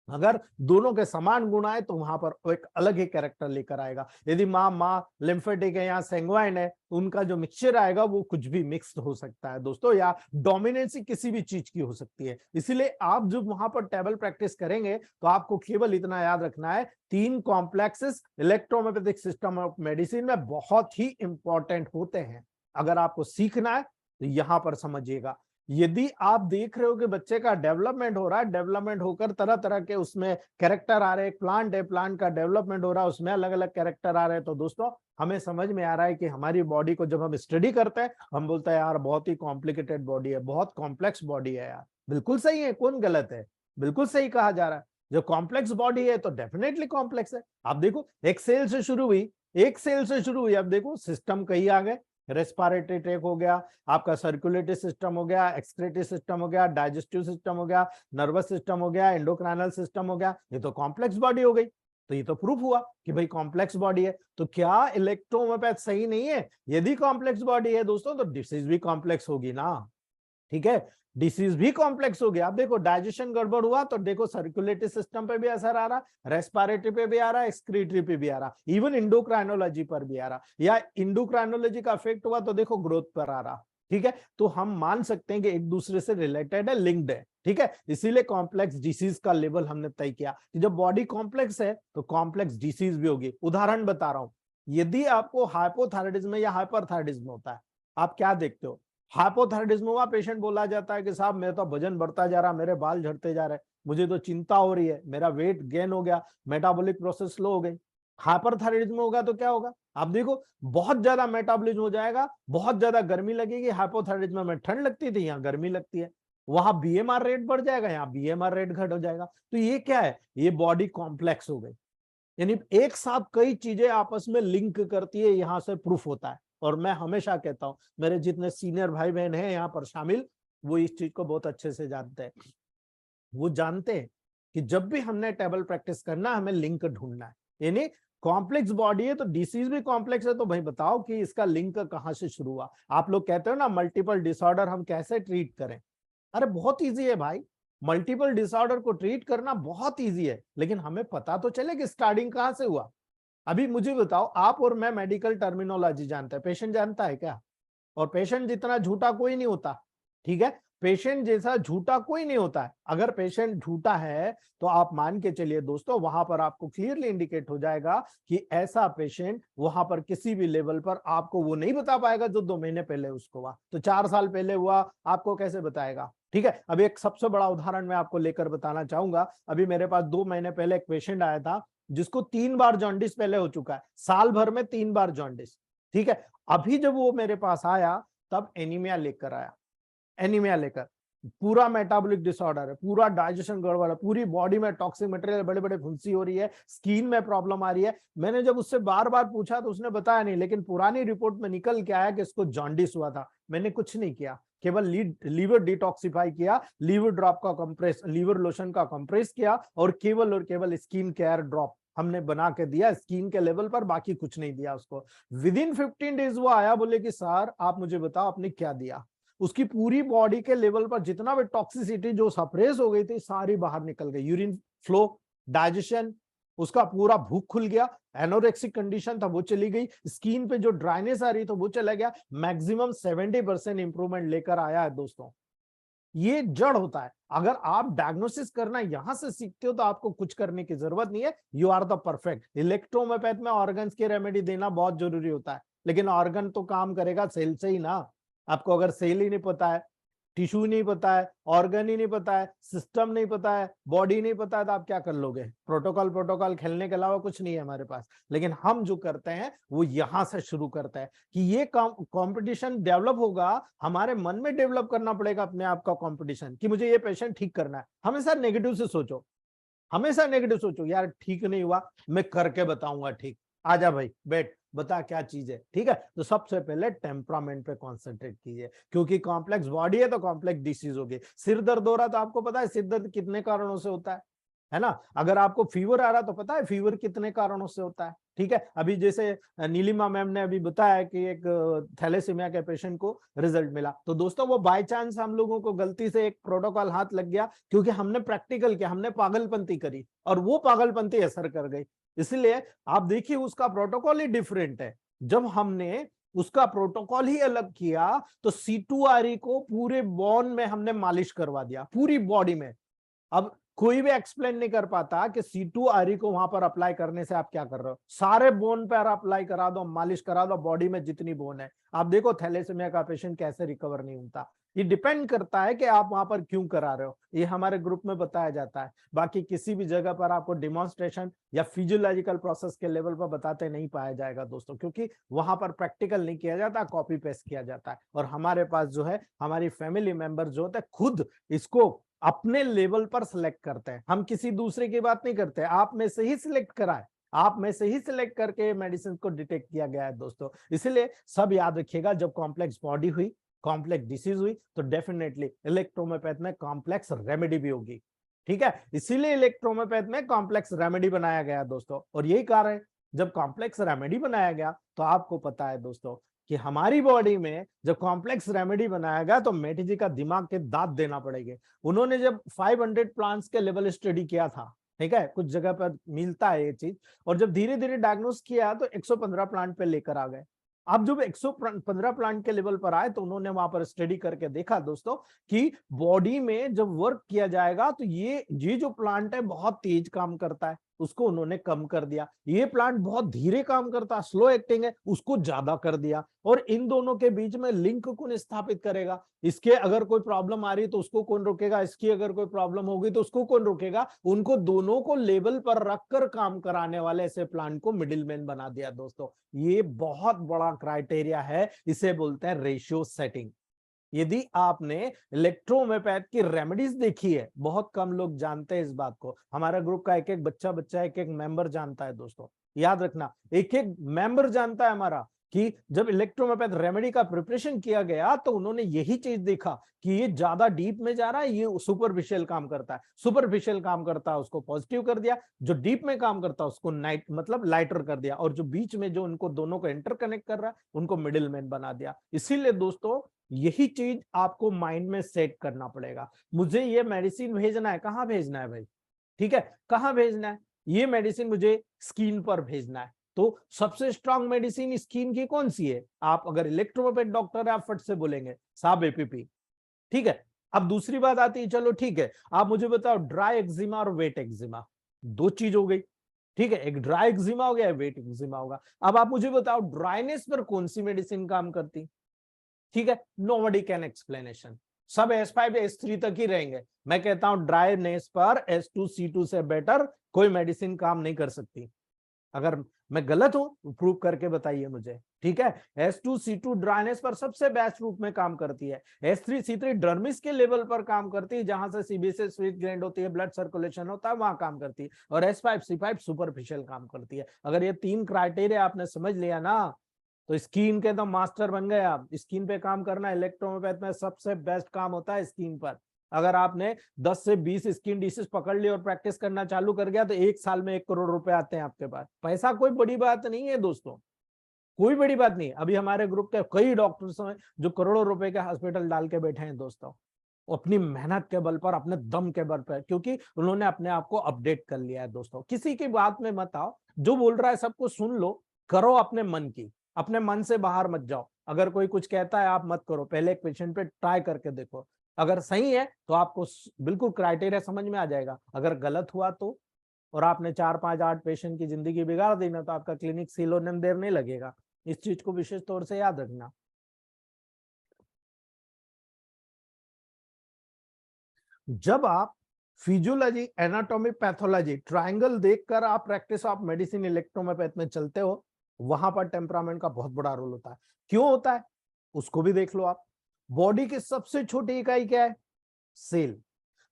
अगर दोनों के समान गुण आए तो वहां पर एक अलग ही कैरेक्टर लेकर आएगा। यदि माँ लिम्फेटिक है या सेंग्वाइन है, तो उनका जो मिक्सचर आएगा वो कुछ भी मिक्स्ड हो सकता है दोस्तों, या डोमिनेंसी किसी भी चीज की हो सकती है। इसीलिए आप जब वहां पर टेबल प्रैक्टिस करेंगे तो आपको केवल इतना याद रखना है, 3 complexes electromagnetic system of medicine में बहुत ही इंपॉर्टेंट होते हैं। अगर आपको सीखना है तो यहां पर समझिएगा। यदि आप देख रहे हो कि बच्चे का डेवलपमेंट हो रहा है, डेवलपमेंट होकर तरह तरह के उसमें कैरेक्टर आ रहे हैं, प्लांट है, प्लांट का डेवलपमेंट हो रहा है, उसमें अलग अलग कैरेक्टर आ रहे हैं, तो दोस्तों हमें समझ में आ रहा है कि हमारी बॉडी को जब हम स्टडी करते हैं, हम बोलते हैं यार बहुत ही कॉम्प्लिकेटेड बॉडी है, बहुत कॉम्प्लेक्स बॉडी है यार। बिल्कुल सही है, कौन गलत है? बिल्कुल सही कहा जा रहा है। जो कॉम्प्लेक्स बॉडी है तो डेफिनेटली कॉम्प्लेक्स है। आप देखो, एक सेल से शुरू हुई, एक सेल से शुरू हुई, अब देखो सिस्टम कहीं आ गए, रेस्पिरेटरी ट्रैक हो गया, आपका सर्कुलेटरी सिस्टम हो गया, एक्सक्रीटरी सिस्टम हो गया, डाइजेस्टिव सिस्टम हो गया, नर्वस सिस्टम हो गया, एंडोक्राइनल सिस्टम हो गया। ये तो कॉम्प्लेक्स बॉडी हो गई। तो ये तो प्रूफ हुआ कि भाई कॉम्प्लेक्स बॉडी है। तो क्या इलेक्ट्रोहोम्योपैथ सही नहीं है? यदि कॉम्प्लेक्स बॉडी है दोस्तों तो डिसीज भी कॉम्प्लेक्स होगी ना। ठीक है, डिसीज भी कॉम्प्लेक्स हो गया। अब देखो डाइजेशन गड़बड़ हुआ तो देखो सर्कुलेटरी सिस्टम पे भी असर आ रहा, रेस्पिरेटरी पे भी आ रहा, एक्सक्रीटरी पे भी आ रहा, इवन इंडोक्राइनोलॉजी पर भी आ रहा, या इंडोक्राइनोलॉजी का इफेक्ट हुआ तो देखो ग्रोथ पर आ रहा। ठीक है, तो हम मान सकते हैं कि एक दूसरे से रिलेटेड है, लिंक्ड है। ठीक है, इसीलिए कॉम्प्लेक्स डिसीज का लेवल हमने तय किया कि जब बॉडी कॉम्प्लेक्स है तो कॉम्प्लेक्स डिसीज भी होगी। उदाहरण बता रहा हूं, यदि आपको हाइपोथायराइडिज्म या हाइपरथायराइडिज्म होता है, आप क्या देखते हो? हाइपोथायराइडिज्म हुआ, पेशेंट बोला जाता है कि साहब मेरा तो वजन बढ़ता जा रहा, मेरे बाल झड़ते जा रहे, मुझे तो चिंता हो रही है, मेरा वेट गेन हो गया, मेटाबॉलिक प्रोसेस स्लो हो गई। हाइपरथायराइडिज्म होगा तो क्या होगा? आप देखो बहुत ज्यादा मेटाबॉलिज्म हो जाएगा, बहुत ज्यादा गर्मी लगेगी। हाइपोथायराइडिज्म में ठंड लगती थी, यहाँ गर्मी लगती है। वहां बीएमआर रेट बढ़ जाएगा, यहाँ बीएमआर रेट घट हो जाएगा। तो ये क्या है? ये बॉडी कॉम्प्लेक्स हो गई, यानी एक साथ कई चीजें आपस में लिंक करती है, यहां से प्रूफ होता है। और मैं हमेशा कहता हूं, मेरे जितने सीनियर भाई बहन हैं यहाँ पर शामिल, वो इस चीज को बहुत अच्छे से जानते हैं। वो जानते हैं कि जब भी हमने टेबल प्रैक्टिस करना, हमें लिंक ढूंढना है। यानी कॉम्प्लेक्स बॉडी है तो डिसीज भी कॉम्प्लेक्स है, तो भाई बताओ कि इसका लिंक कहां से शुरू हुआ। आप लोग कहते हो ना मल्टीपल डिसऑर्डर हम कैसे ट्रीट करें, अरे बहुत इजी है भाई, मल्टीपल डिसऑर्डर को ट्रीट करना बहुत इजी है, लेकिन हमें पता तो चले कि स्टार्टिंग कहां से हुआ। अभी मुझे बताओ, आप और मैं मेडिकल टर्मिनोलॉजी जानते हैं, पेशेंट जानता है क्या? और पेशेंट जितना झूठा कोई नहीं होता। ठीक है, पेशेंट जैसा झूठा कोई नहीं होता है। अगर पेशेंट झूठा है तो आप मान के चलिए दोस्तों, वहां पर आपको क्लियरली इंडिकेट हो जाएगा कि ऐसा पेशेंट वहां पर किसी भी लेवल पर आपको वो नहीं बता पाएगा जो 2 महीने पहले उसको हुआ, तो 4 साल पहले हुआ आपको कैसे बताएगा। ठीक है, अब एक सबसे बड़ा उदाहरण मैं आपको लेकर बताना चाहूंगा। अभी मेरे पास 2 महीने पहले एक पेशेंट आया था जिसको 3 बार जॉन्डिस पहले हो चुका है, साल भर में 3 बार जॉन्डिस। ठीक है, अभी जब वो मेरे पास आया तब एनीमिया लेकर आया, एनीमिया लेकर, पूरा मेटाबॉलिक डिसऑर्डर है, पूरा डाइजेशन गड़बड़ है, पूरी बॉडी में टॉक्सिक मटेरियल, बड़े बड़े फुंसी हो रही है, स्किन में प्रॉब्लम आ रही है। मैंने जब उससे बार बार पूछा तो उसने बताया नहीं, लेकिन पुरानी रिपोर्ट में निकल के आया कि इसको जॉन्डिस हुआ था। मैंने कुछ नहीं किया, केवल लीवर डिटॉक्सिफाई किया, लीवर ड्रॉप का कंप्रेस, लीवर लोशन का कंप्रेस किया, और केवल स्किन केयर ड्रॉप हमने बना के दिया स्किन के लेवल पर, बाकी कुछ नहीं दिया उसको। विद इन 15 डेज वो आया, बोले कि सर आप मुझे बताओ आपने क्या दिया। उसकी पूरी बॉडी के लेवल पर जितना भी टॉक्सिसिटी जो सप्रेस हो गई थी सारी बाहर निकल गई, यूरिन फ्लो, डाइजेशन, उसका पूरा भूख खुल गया, एनोरेक्सिक कंडीशन था वो चली गई, स्किन पे जो ड्राइनेस आ रही तो वो चला गया, मैक्सिमम 70% इंप्रूवमेंट लेकर आया है दोस्तों। ये जड़ होता है। अगर आप डायग्नोसिस करना यहां से सीखते हो तो आपको कुछ करने की जरूरत नहीं है, यू आर द परफेक्ट। इलेक्ट्रोहोम्योपैथ में ऑर्गन्स की रेमेडी देना बहुत जरूरी होता है, लेकिन ऑर्गन तो काम करेगा सेल से ही ना। आपको अगर सेल ही नहीं पता है, टिश्यू नहीं पता है, ऑर्गन ही नहीं पता है, सिस्टम नहीं पता है, बॉडी नहीं पता है, तो आप क्या कर लोगे? प्रोटोकॉल प्रोटोकॉल खेलने के अलावा कुछ नहीं है हमारे पास। लेकिन हम जो करते हैं वो यहां से शुरू करते हैं कि ये कंपटीशन डेवलप होगा, हमारे मन में डेवलप करना पड़ेगा अपने आप का कंपटीशन, कि मुझे ये पेशेंट ठीक करना है। हमेशा नेगेटिव से सोचो, हमेशा नेगेटिव सोचो, यार ठीक नहीं हुआ, मैं करके बताऊंगा ठीक। आजा भाई बैठ, बता क्या चीज है। ठीक है, तो सबसे पहले टेम्परामेंट पे कॉन्सेंट्रेट कीजिए, क्योंकि कॉम्प्लेक्स बॉडी है तो कॉम्प्लेक्स डिसीज होगी। सिर दर्द हो रहा तो आपको पता है सिर दर्द कितने कारणों से होता है ना? अगर आपको फीवर आ रहा तो पता है फीवर कितने कारणों से होता है। ठीक है, अभी जैसे नीलिमा मैम ने अभी बताया कि एक थैलेसीमिया के पेशेंट को रिजल्ट मिला, तो दोस्तों वो बाय चांस हम लोगों को गलती से एक प्रोटोकॉल हाथ लग गया, क्योंकि हमने प्रैक्टिकल किया, हमने पागलपंती करी और वो पागलपंती असर कर गई। इसलिए आप देखिए उसका प्रोटोकॉल ही डिफरेंट है। जब हमने उसका प्रोटोकॉल ही अलग किया तो C2RE को पूरे बोन में हमने मालिश करवा दिया, पूरी बॉडी में। अब कोई भी एक्सप्लेन नहीं कर पाता कि C2RE को वहां पर अप्लाई करने से आप क्या कर रहे हो। सारे बोन पर अप्लाई करा दो, मालिश करा दो, बॉडी में जितनी बोन है। आप देखो थैलेसीमिया का पेशेंट कैसे रिकवर नहीं होता। ये डिपेंड करता है कि आप वहां पर क्यों करा रहे हो, ये हमारे ग्रुप में बताया जाता है। बाकी किसी भी जगह पर आपको डिमॉन्स्ट्रेशन या फिजियोलॉजिकल प्रोसेस के लेवल पर बताते नहीं पाया जाएगा दोस्तों, क्योंकि वहां पर प्रैक्टिकल नहीं किया जाता, कॉपी पेस्ट किया जाता है। और हमारे पास जो है हमारी फैमिली मेंबर जो होते हैं खुद इसको अपने लेवल पर सिलेक्ट करते हैं, हम किसी दूसरे की बात नहीं करते, आप में से ही सिलेक्ट करा है, आप में से ही सिलेक्ट करके मेडिसिन को डिटेक्ट किया गया है दोस्तों। इसलिए सब याद रखिएगा, जब कॉम्प्लेक्स बॉडी हुई, कॉम्प्लेक्स डिसीज हुई, तो डेफिनेटली इलेक्ट्रोहोम्योपैथ में कॉम्प्लेक्स रेमेडी भी होगी। ठीक है, इसीलिए इलेक्ट्रोहोम्योपैथ में कॉम्प्लेक्स रेमेडी बनाया गया दोस्तों। और यही कारण है, जब कॉम्प्लेक्स रेमेडी बनाया गया तो आपको पता है दोस्तों कि हमारी बॉडी में जब कॉम्प्लेक्स रेमेडी बनाएगा तो मेटी जी का दिमाग के दांत देना पड़ेगा। उन्होंने जब 500 प्लांट्स के लेवल स्टडी किया था, ठीक है, कुछ जगह पर मिलता है ये चीज, और जब धीरे धीरे डायग्नोस किया तो 115 प्लांट पे लेकर आ गए। अब जब 115 प्लांट के लेवल पर आए तो उन्होंने वहां पर स्टडी करके देखा दोस्तों कि बॉडी में जब वर्क किया जाएगा तो ये जो प्लांट है बहुत तेज काम करता है, उसको उन्होंने कम कर दिया। ये प्लांट बहुत धीरे काम करता है, स्लो एक्टिंग है, उसको ज्यादा कर दिया। और इन दोनों के बीच में लिंक कौन स्थापित करेगा? इसके अगर कोई प्रॉब्लम आ रही तो उसको कौन रोकेगा, इसकी अगर कोई प्रॉब्लम होगी तो उसको कौन रोकेगा? उनको दोनों को लेवल पर रखकर काम कराने वाले ऐसे प्लांट को मिडिल मैन बना दिया दोस्तों। ये बहुत बड़ा क्राइटेरिया है, इसे बोलते हैं रेशियो सेटिंग। यदि आपने इलेक्ट्रोहोम्योपैथ की रेमेडीज देखी है, बहुत कम लोग जानते हैं इस बात को, हमारा ग्रुप का एक एक बच्चा एक एक मेंबर जानता है दोस्तों, याद रखना, एक एक मेंबर जानता है हमारा कि जब इलेक्ट्रोहोम्योपैथ रेमेडी का प्रिपरेशन किया गया तो उन्होंने यही चीज देखा कि ये ज्यादा डीप में जा रहा है, ये सुपरफिशियल काम करता है, सुपरफिशियल काम करता है उसको पॉजिटिव कर दिया, जो डीप में काम करता है उसको नाइट मतलब लाइटर कर दिया, और जो बीच में जो उनको दोनों को इंटरकनेक्ट कर रहा है उनको मिडिल मैन बना दिया। इसीलिए दोस्तों यही चीज आपको माइंड में सेट करना पड़ेगा। मुझे ये मेडिसिन भेजना है, कहाँ भेजना है भाई? ठीक है, कहाँ भेजना है? ये मेडिसिन मुझे स्किन पर भेजना है, तो सबसे स्ट्रांग मेडिसिन स्किन की कौन सी है? आप अगर इलेक्ट्रोपैथ डॉक्टर है आप फट से बोलेंगे साहब एपीपी, ठीक है। अब दूसरी बात आती है, चलो ठीक है, आप मुझे बताओ ड्राई एक्जिमा और वेट एक्जिमा, दो चीज हो गई, ठीक है, एक ड्राई एक्जिमा हो गया, वेट एक्जिमा होगा। अब आप मुझे बताओ ड्राइनेस पर कौन सी मेडिसिन काम करती? ठीक है, नोबडी कैन एक्सप्लेनेशन, सब S5 S3 तक ही रहेंगे। मैं कहता हूं ड्राइनेस पर S2 C2 से बेटर कोई मेडिसिन काम नहीं कर सकती। अगर मैं गलत हूं प्रूव करके बताइए मुझे, ठीक है। S2 C2 ड्राइनेस पर सबसे बेस्ट रूप में काम करती है। S3 C3 डर्मिस के लेवल पर काम करती है, जहां से सीबीसी स्वीट ग्लैंड होती है, ब्लड सर्कुलेशन होता है, वहां काम करती है। और S5 C5 सुपरफिशियल काम करती है। अगर ये तीन क्राइटेरिया आपने समझ लिया ना तो स्किन के तो मास्टर बन गए आप। स्किन पे काम करना इलेक्ट्रोहोम्योपैथ में सबसे बेस्ट काम होता है स्किन पर। अगर आपने 10 से 20 स्किन डिसीज पकड़ ली और प्रैक्टिस करना चालू कर गया तो एक साल में 1 करोड़ रुपए आते हैं आपके पास। पैसा कोई बड़ी बात नहीं है दोस्तों, कोई बड़ी बात नहीं। अभी हमारे ग्रुप के कई डॉक्टर्स हैं जो करोड़ों रुपए के हॉस्पिटल डाल के बैठे हैं दोस्तों, अपनी मेहनत के बल पर, अपने दम के बल पर, क्योंकि उन्होंने अपने आप को अपडेट कर लिया है दोस्तों। किसी की बात में मत आओ, जो बोल रहा है सबको सुन लो, करो अपने मन की, अपने मन से बाहर मत जाओ। अगर कोई कुछ कहता है आप मत करो, पहले एक पेशेंट पे ट्राई करके देखो, अगर सही है तो आपको बिल्कुल क्राइटेरिया समझ में आ जाएगा। अगर गलत हुआ तो, और आपने 4 5 8 पेशेंट की जिंदगी बिगाड़ दी ना, तो आपका क्लिनिक सील होने में देर नहीं लगेगा। इस चीज को विशेष तौर से याद रखना। जब आप फिजियोलॉजी, एनाटॉमी, पैथोलॉजी ट्रायंगल देखकर आप प्रैक्टिस ऑफ मेडिसिन इलेक्ट्रोहोम्योपैथ में चलते हो, वहां पर टेम्परामेंट का बहुत बड़ा रोल होता है। क्यों होता है उसको भी देख लो आप। बॉडी की सबसे छोटी इकाई क्या है? सेल।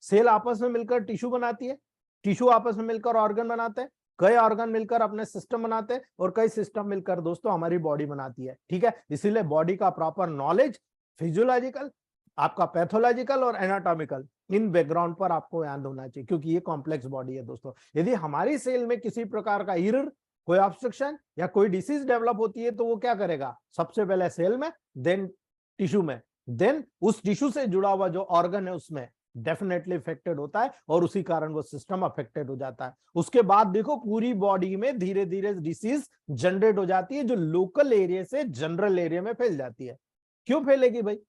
सेल आपस में मिलकर टिश्यू बनाती है, टिश्यू आपस में मिलकर ऑर्गन बनाते हैं, कई ऑर्गन मिलकर अपने सिस्टम बनाते हैं, और कई सिस्टम मिलकर दोस्तों हमारी बॉडी बनाती है, ठीक है। इसीलिए बॉडी का प्रॉपर नॉलेज, फिजियोलॉजिकल, आपका पैथोलॉजिकल और एनाटॉमिकल, इन बैकग्राउंड पर आपको याद होना चाहिए, क्योंकि ये कॉम्प्लेक्स बॉडी है दोस्तों। यदि हमारी सेल में किसी प्रकार का एरर, कोई ऑब्स्ट्रक्शन या कोई डिसीज डेवलप होती है तो वो क्या करेगा? सबसे पहले सेल में, देन टिश्यू में, देन उस टिश्यू से जुड़ा हुआ जो ऑर्गन है उसमें डेफिनेटली इफेक्टेड होता है, और उसी कारण वो सिस्टम अफेक्टेड हो जाता है। उसके बाद देखो पूरी बॉडी में धीरे धीरे डिसीज जनरेट हो जाती है, जो लोकल एरिया से जनरल एरिया में फैल जाती है। क्यों फैलेगी भाई?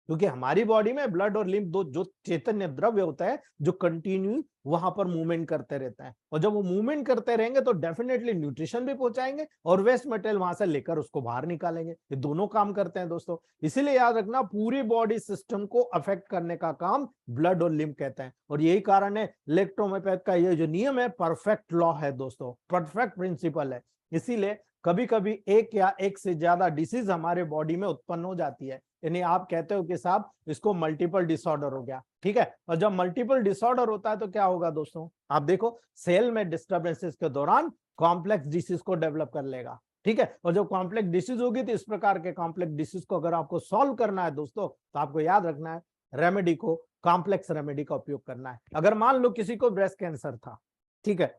क्योंकि हमारी बॉडी में ब्लड और लिम्फ, दो जो चैतन्य द्रव्य होता है, जो कंटिन्यू वहां पर मूवमेंट करते रहता है, और जब वो मूवमेंट करते रहेंगे तो डेफिनेटली न्यूट्रिशन भी पहुंचाएंगे और वेस्ट मटेरियल वहां से लेकर उसको बाहर निकालेंगे। ये दोनों काम करते हैं दोस्तों। इसीलिए याद रखना, पूरी बॉडी सिस्टम को अफेक्ट करने का काम ब्लड और लिम्फ कहते हैं। और यही कारण है इलेक्ट्रोहोम्योपैथ का ये जो नियम है परफेक्ट लॉ है दोस्तों, परफेक्ट प्रिंसिपल है। इसीलिए कभी कभी एक या एक से ज्यादा डिसीज हमारे बॉडी में उत्पन्न हो जाती है, यानी आप कहते हो कि साहब इसको मल्टीपल डिसऑर्डर हो गया, ठीक है। और जब मल्टीपल डिसऑर्डर होता है तो क्या होगा दोस्तों? आप देखो सेल में डिस्टर्बेंसेस के दौरान कॉम्प्लेक्स डिसीज को डेवलप कर लेगा, ठीक है। और जब कॉम्प्लेक्स डिसीज होगी तो इस प्रकार के कॉम्प्लेक्स डिसीज को अगर आपको सॉल्व करना है दोस्तों, तो आपको याद रखना है रेमेडी को, कॉम्प्लेक्स रेमेडी का उपयोग करना है। अगर मान लो किसी को ब्रेस्ट कैंसर था, ठीक है,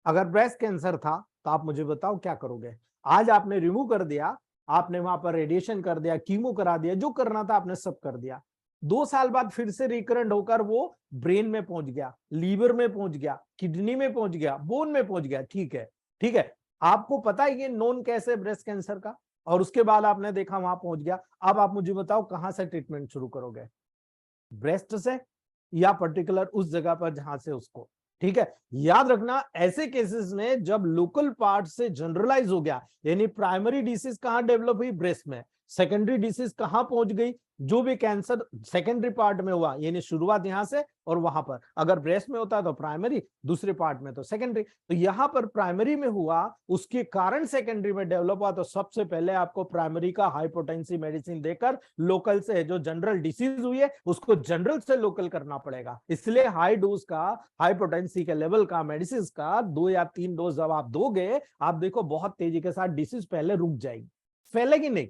अगर ब्रेस्ट कैंसर था तो आप मुझे बताओ क्या करोगे? आज आपने रिमूव कर दिया, आपने वहां पर रेडिएशन कर दिया, कीमो करा दिया, जो करना था आपने सब कर दिया। 2 साल बाद फिर से रिकरेंट होकर वो ब्रेन में पहुंच गया, लीवर में पहुंच गया, किडनी में पहुंच गया, बोन में पहुंच गया। ठीक है, ठीक है, आपको पता है ये नॉन केस है ब्रेस्ट कैंसर का, और उसके बाद आपने देखा वहां पहुंच गया। अब आप मुझे बताओ कहां से ट्रीटमेंट शुरू करोगे, ब्रेस्ट से या पर्टिकुलर उस जगह पर जहां से उसको। ठीक है, याद रखना ऐसे केसेस में जब लोकल पार्ट से जनरलाइज हो गया, यानी प्राइमरी डिसीज कहां डेवलप हुई, ब्रेस्ट में, सेकेंडरी डिसीज कहां पहुंच गई, जो भी कैंसर सेकेंडरी पार्ट में हुआ, यानी शुरुआत यहां से और वहां पर, अगर ब्रेस्ट में होता तो प्राइमरी, दूसरे पार्ट में तो सेकेंडरी, तो यहां पर प्राइमरी में हुआ, उसके कारण सेकेंडरी में डेवलप हुआ, तो सबसे पहले आपको प्राइमरी का हाइपोटेंसी मेडिसिन देकर लोकल से जो जनरल डिसीज हुई है उसको जनरल से लोकल करना पड़ेगा। इसलिए हाई डोज का, हाइपोटेंसी के लेवल का मेडिसिन का 2 या 3 डोज जब आप दोगे, आप देखो बहुत तेजी के साथ डिसीज पहले रुक जाएगी, फैलेगी नहीं।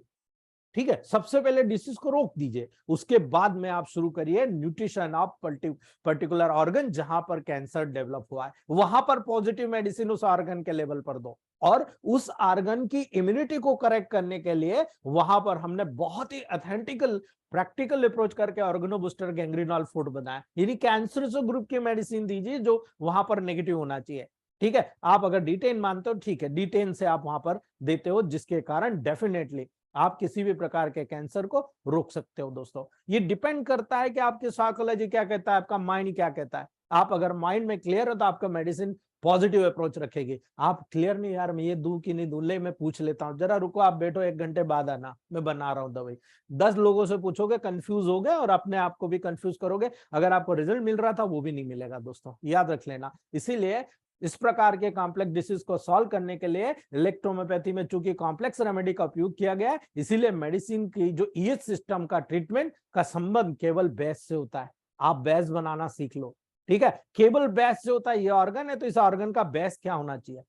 ठीक है, सबसे पहले डिसीज को रोक दीजिए, उसके बाद में आप शुरू करिए न्यूट्रिशन ऑफ पर्टिकुलर ऑर्गन जहां पर कैंसर डेवलप हुआ है, वहां पर पॉजिटिव मेडिसिन उस ऑर्गन के लेवल पर दो, और उस ऑर्गन की इम्यूनिटी को करेक्ट करने के लिए वहां पर हमने बहुत ही ऑथेंटिकल प्रैक्टिकल अप्रोच करके ऑर्गेनो बूस्टर गैंग्रीनॉल फूड बनाया, यानी कैंसर ग्रुप की मेडिसिन दीजिए जो वहां पर नेगेटिव होना चाहिए। ठीक है, आप अगर D10 मानते हो, ठीक है, D10 से आप वहां पर देते हो, जिसके कारण डेफिनेटली आप किसी भी प्रकार के कैंसर को रोक सकते हो। दोस्तों, ये डिपेंड करता है कि आपकी साइकोलॉजी क्या कहता है, आपका माइंड क्या कहता है। आप अगर माइंड में क्लियर हो तो आपका मेडिसिन पॉजिटिव अप्रोच रखेगी। आप क्लियर नहीं, यार मैं ये दूं कि नहीं दूं, ले मैं पूछ लेता हूं, जरा रुको, आप बैठो 1 घंटे बाद आना, मैं बना रहा हूं दवाई। 10 लोगों से पूछोगे, कंफ्यूज हो गए और अपने आप को भी कंफ्यूज करोगे, अगर आपको रिजल्ट मिल रहा था वो भी नहीं मिलेगा। दोस्तों याद रख लेना, इसीलिए इस प्रकार के कॉम्प्लेक्स डिसीज को सॉल्व करने के लिए इलेक्ट्रोहोम्योपैथी में चूंकि कॉम्प्लेक्स रेमेडी का उपयोग किया गया है, इसीलिए मेडिसिन की जो ईएच सिस्टम का ट्रीटमेंट का संबंध केवल बेस से होता है। आप बेस बनाना सीख लो। ठीक है, केवल बेस से होता है, ये ऑर्गन है तो इस ऑर्गन का बेस क्या होना चाहिए।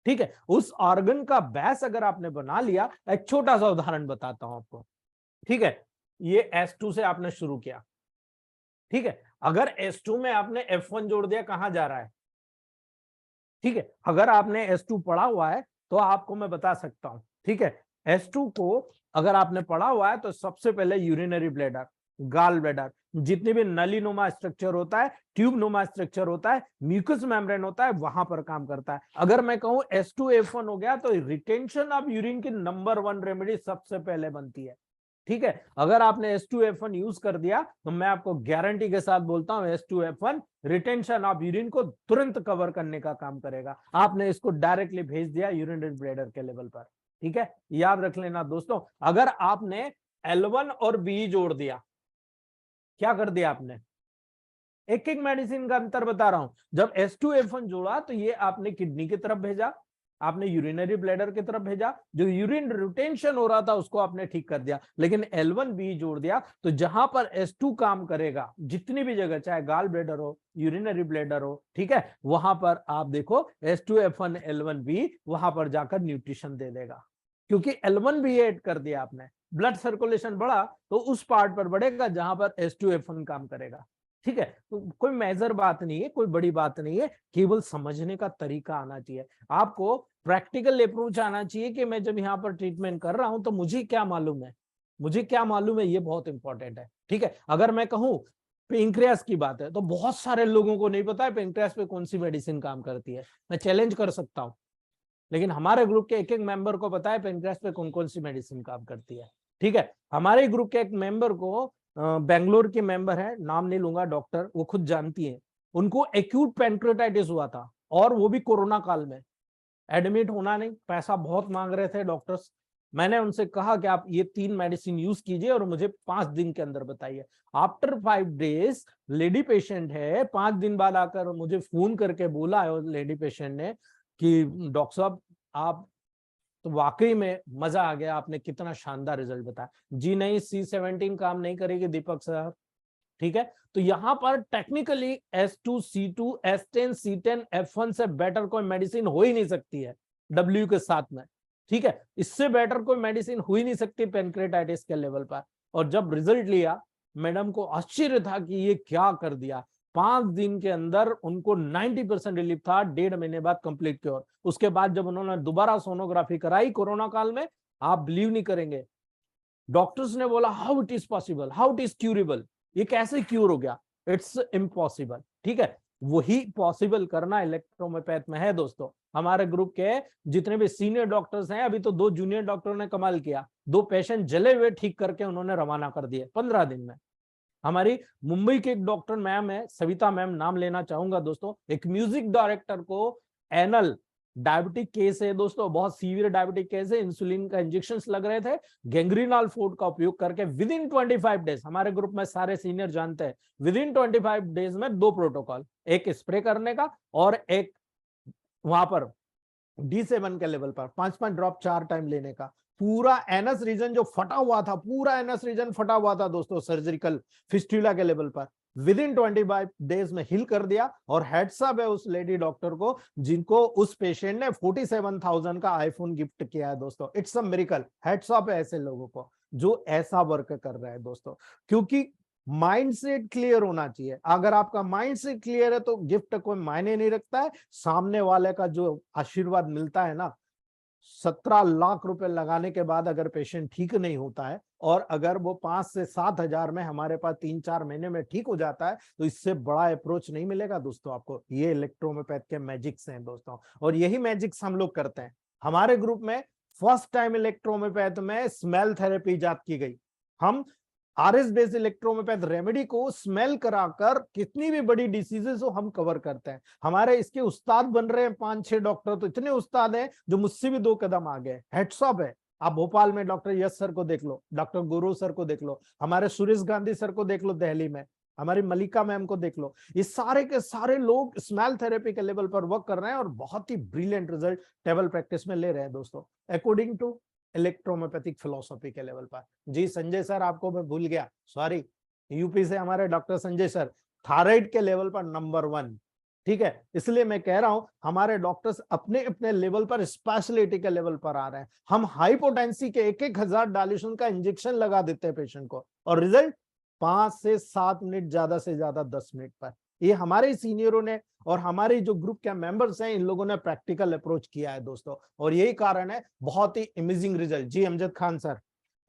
ठीक है, उस ऑर्गन का बेस अगर आपने बना लिया, एक छोटा सा उदाहरण बताता हूं आपको। ठीक है, ये S2 से आपने शुरू किया। ठीक है, अगर S2 में आपने F1 जोड़ दिया, कहां जा रहा है। ठीक है, अगर आपने S2 पढ़ा हुआ है तो आपको मैं बता सकता हूं। ठीक है, S2 को अगर आपने पढ़ा हुआ है तो सबसे पहले यूरिनरी ब्लैडर, गाल ब्लैडर, जितने भी नली नुमा स्ट्रक्चर होता है, ट्यूब नुमा स्ट्रक्चर होता है, म्यूकस मेम्ब्रेन होता है, वहां पर काम करता है। अगर मैं कहूं S2F1 हो गया तो रिटेंशन ऑफ यूरिन की नंबर 1 रेमेडी सबसे पहले बनती है। ठीक है, अगर आपने S2F1 यूज कर दिया तो मैं आपको गारंटी के साथ बोलता हूं S2F1 रिटेंशन ऑफ यूरिन को तुरंत कवर करने का काम करेगा। आपने इसको डायरेक्टली भेज दिया यूरिनरी ब्लैडर के लेवल पर। ठीक है, याद रख लेना दोस्तों, अगर आपने L1 और B जोड़ दिया, क्या कर दिया आपने, एक एक मेडिसिन का अंतर बता रहा हूं। जब S2F1 जोड़ा तो ये आपने किडनी की तरफ भेजा, आपने यूरिनरी ब्लैडर की तरफ भेजा, जो यूरिन रिटेंशन हो रहा था उसको आपने ठीक कर दिया। लेकिन L1B जोड़ दिया तो जहां पर S2 काम करेगा, जितनी भी जगह, चाहे गाल ब्लैडर हो, यूरिनरी ब्लैडर हो, ठीक है, वहां पर आप देखो S2F1 L1B वहां पर जाकर न्यूट्रिशन दे देगा, क्योंकि L1B ऐड कर दिया आपने। ब्लड सर्कुलेशन बढ़ा तो उस पार्ट पर बढ़ेगा जहां पर S2F1 काम करेगा। ठीक है, तो कोई मेजर बात नहीं है, कोई बड़ी बात नहीं है, केवल समझने का तरीका आना चाहिए आपको, प्रैक्टिकल अप्रोच आना चाहिए कि मैं जब यहाँ पर ट्रीटमेंट कर रहा हूं तो मुझे क्या मालूम है, मुझे क्या मालूम है, ये बहुत इंपॉर्टेंट है। ठीक है, अगर मैं कहूं पेंक्रियास की बात है तो बहुत सारे लोगों को नहीं पता है पेंक्रियास पे कौन सी मेडिसिन काम करती है। मैं चैलेंज कर सकता हूं, लेकिन हमारे ग्रुप के एक एक मेंबर को पता है पेनक्रियास पे कौन कौन सी मेडिसिन काम करती है। ठीक है, हमारे ग्रुप के एक मेंबर को, बेंगलोर के मेंबर है, नाम नहीं लूंगा, डॉक्टर, वो खुद जानती है, उनको एक्यूट पेनक्रेटाइटिस हुआ था और वो भी कोरोना काल में। एडमिट होना नहीं, पैसा बहुत मांग रहे थे डॉक्टर्स। मैंने उनसे कहा कि आप ये 3 मेडिसिन यूज कीजिए और मुझे 5 दिन के अंदर बताइए। आफ्टर 5 डेज लेडी पेशेंट है, 5 दिन बाद आकर मुझे फोन करके बोला है लेडी पेशेंट ने कि डॉक्टर साहब आप तो वाकई में मजा आ गया, आपने कितना शानदार रिजल्ट बताया। जी नहीं, C17 काम नहीं करेगी दीपक सर। ठीक है, तो यहां पर technically S2, C2, S10, C10, F1 से बेटर कोई मेडिसिन हो ही नहीं सकती है W के साथ में। ठीक है, इससे बेटर कोई मेडिसिन हो ही नहीं सकती पेनक्रेटाइटिस के लेवल पर। और जब रिजल्ट लिया, मैडम को आश्चर्य था कि ये क्या कर दिया। 5 दिन के अंदर उनको 90% रिलीफ था, 1.5 महीने बाद कंप्लीट क्योर। उसके बाद जब उन्होंने दोबारा सोनोग्राफी कराई कोरोना काल में, आप बिलीव नहीं करेंगे, डॉक्टर्स ने बोला how it is possible, how it is curable, ये कैसे क्यूर हो गया, इट्स इम्पॉसिबल। ठीक है, वही पॉसिबल करना इलेक्ट्रोमोपैथ में है दोस्तों। हमारे ग्रुप के जितने भी सीनियर डॉक्टर्स हैं, अभी तो 2 जूनियर डॉक्टरों ने कमाल किया, 2 पेशेंट जले हुए ठीक करके उन्होंने रवाना कर दिए 15 दिन में। हमारी मुंबई के एक डॉक्टर मैम है, सविता मैम, नाम लेना चाहूंगा दोस्तों, एक म्यूजिक डायरेक्टर को एनल डायबिटिक केस है दोस्तों, बहुत सीवियर डायबिटिक केस है, इंसुलिन का इंजेक्शन लग रहे थे, गैंग्रीनॉल फूड का उपयोग करके विद इन 25 डेज, हमारे ग्रुप में सारे सीनियर जानते हैं, विद इन 25 डेज में 2 प्रोटोकॉल, एक स्प्रे करने का और एक वहां पर D7 के लेवल पर 5-5 ड्रॉप 4 टाइम लेने का। पूरा एनस रीजन जो फटा हुआ था, पूरा एनस रीजन फटा हुआ था दोस्तों, सर्जिकल फिस्टुला के लेवल पर विद इन 25 डेज में हील कर दिया। और हेड्सअप है उस लेडी डॉक्टर को जिनको उस पेशेंट ने 47,000 का आईफोन गिफ्ट किया है दोस्तों। इट्स अ मिरेकल, हेड्सअप है ऐसे लोगों को जो ऐसा वर्क कर रहे हैं दोस्तों, क्योंकि माइंड सेट क्लियर होना चाहिए। अगर आपका माइंड सेट क्लियर है तो गिफ्ट कोई मायने नहीं रखता है, सामने वाले का जो आशीर्वाद मिलता है ना, 17 लाख रुपए लगाने के बाद अगर पेशेंट ठीक नहीं होता है और अगर वो 5 से 7 हजार में हमारे पास 3-4 महीने में ठीक हो जाता है, तो इससे बड़ा अप्रोच नहीं मिलेगा दोस्तों आपको। ये इलेक्ट्रोमोपैथ के मैजिक्स हैं दोस्तों, और यही मैजिक्स हम लोग करते हैं। हमारे ग्रुप में फर्स्ट टाइम इलेक्ट्रोमोपैथ में स्मेल थेरेपी इजाद की गई। हम आरएस बेस्ड इलेक्ट्रोमोपैथ रेमेडी को स्मेल कराकर कितनी भी बड़ी डिसीजेस हो हम कवर करते हैं। हमारे इसके उस्ताद बन रहे हैं 5-6 डॉक्टर, तो इतने उस्ताद हैं जो मुझसे भी 2 कदम आगे। हेड्सअप है। आप भोपाल में डॉक्टर यश सर को देख लो, डॉक्टर गुरु सर को देख लो, हमारे सुरेश गांधी सर को देख लो दिल्ली में, हमारी मलिका मैम को देख लो, ये सारे के सारे लोग स्मेल थेरेपी के लेवल पर वर्क कर रहे हैं और बहुत ही ब्रिलियंट रिजल्ट टेबल प्रैक्टिस में ले रहे हैं दोस्तों, अकॉर्डिंग टू इलेक्ट्रोमोपैथिक फिलोसॉफी के लेवल पर। जी संजय सर, आपको मैं भूल गया, सॉरी, यूपी से हमारे डॉक्टर संजय सर, थायराइड के लेवल पर नंबर 1। ठीक है, इसलिए मैं कह रहा हूं हमारे डॉक्टर्स अपने अपने लेवल पर स्पेशलिटी के लेवल पर आ रहे हैं। हम हाइपोटेंसी के 1-1 हजार डायल्यूशन का इंजेक्शन लगा देते हैं पेशेंट को, और रिजल्ट 5 से 7 मिनट, ज्यादा से ज्यादा 10 मिनट पर। ये हमारे सीनियरों ने और हमारे जो ग्रुप के मेंबर्स हैं, इन लोगों ने प्रैक्टिकल अप्रोच किया है दोस्तों, और यही कारण है बहुत ही अमेजिंग रिजल्ट। जी अमजद खान सर,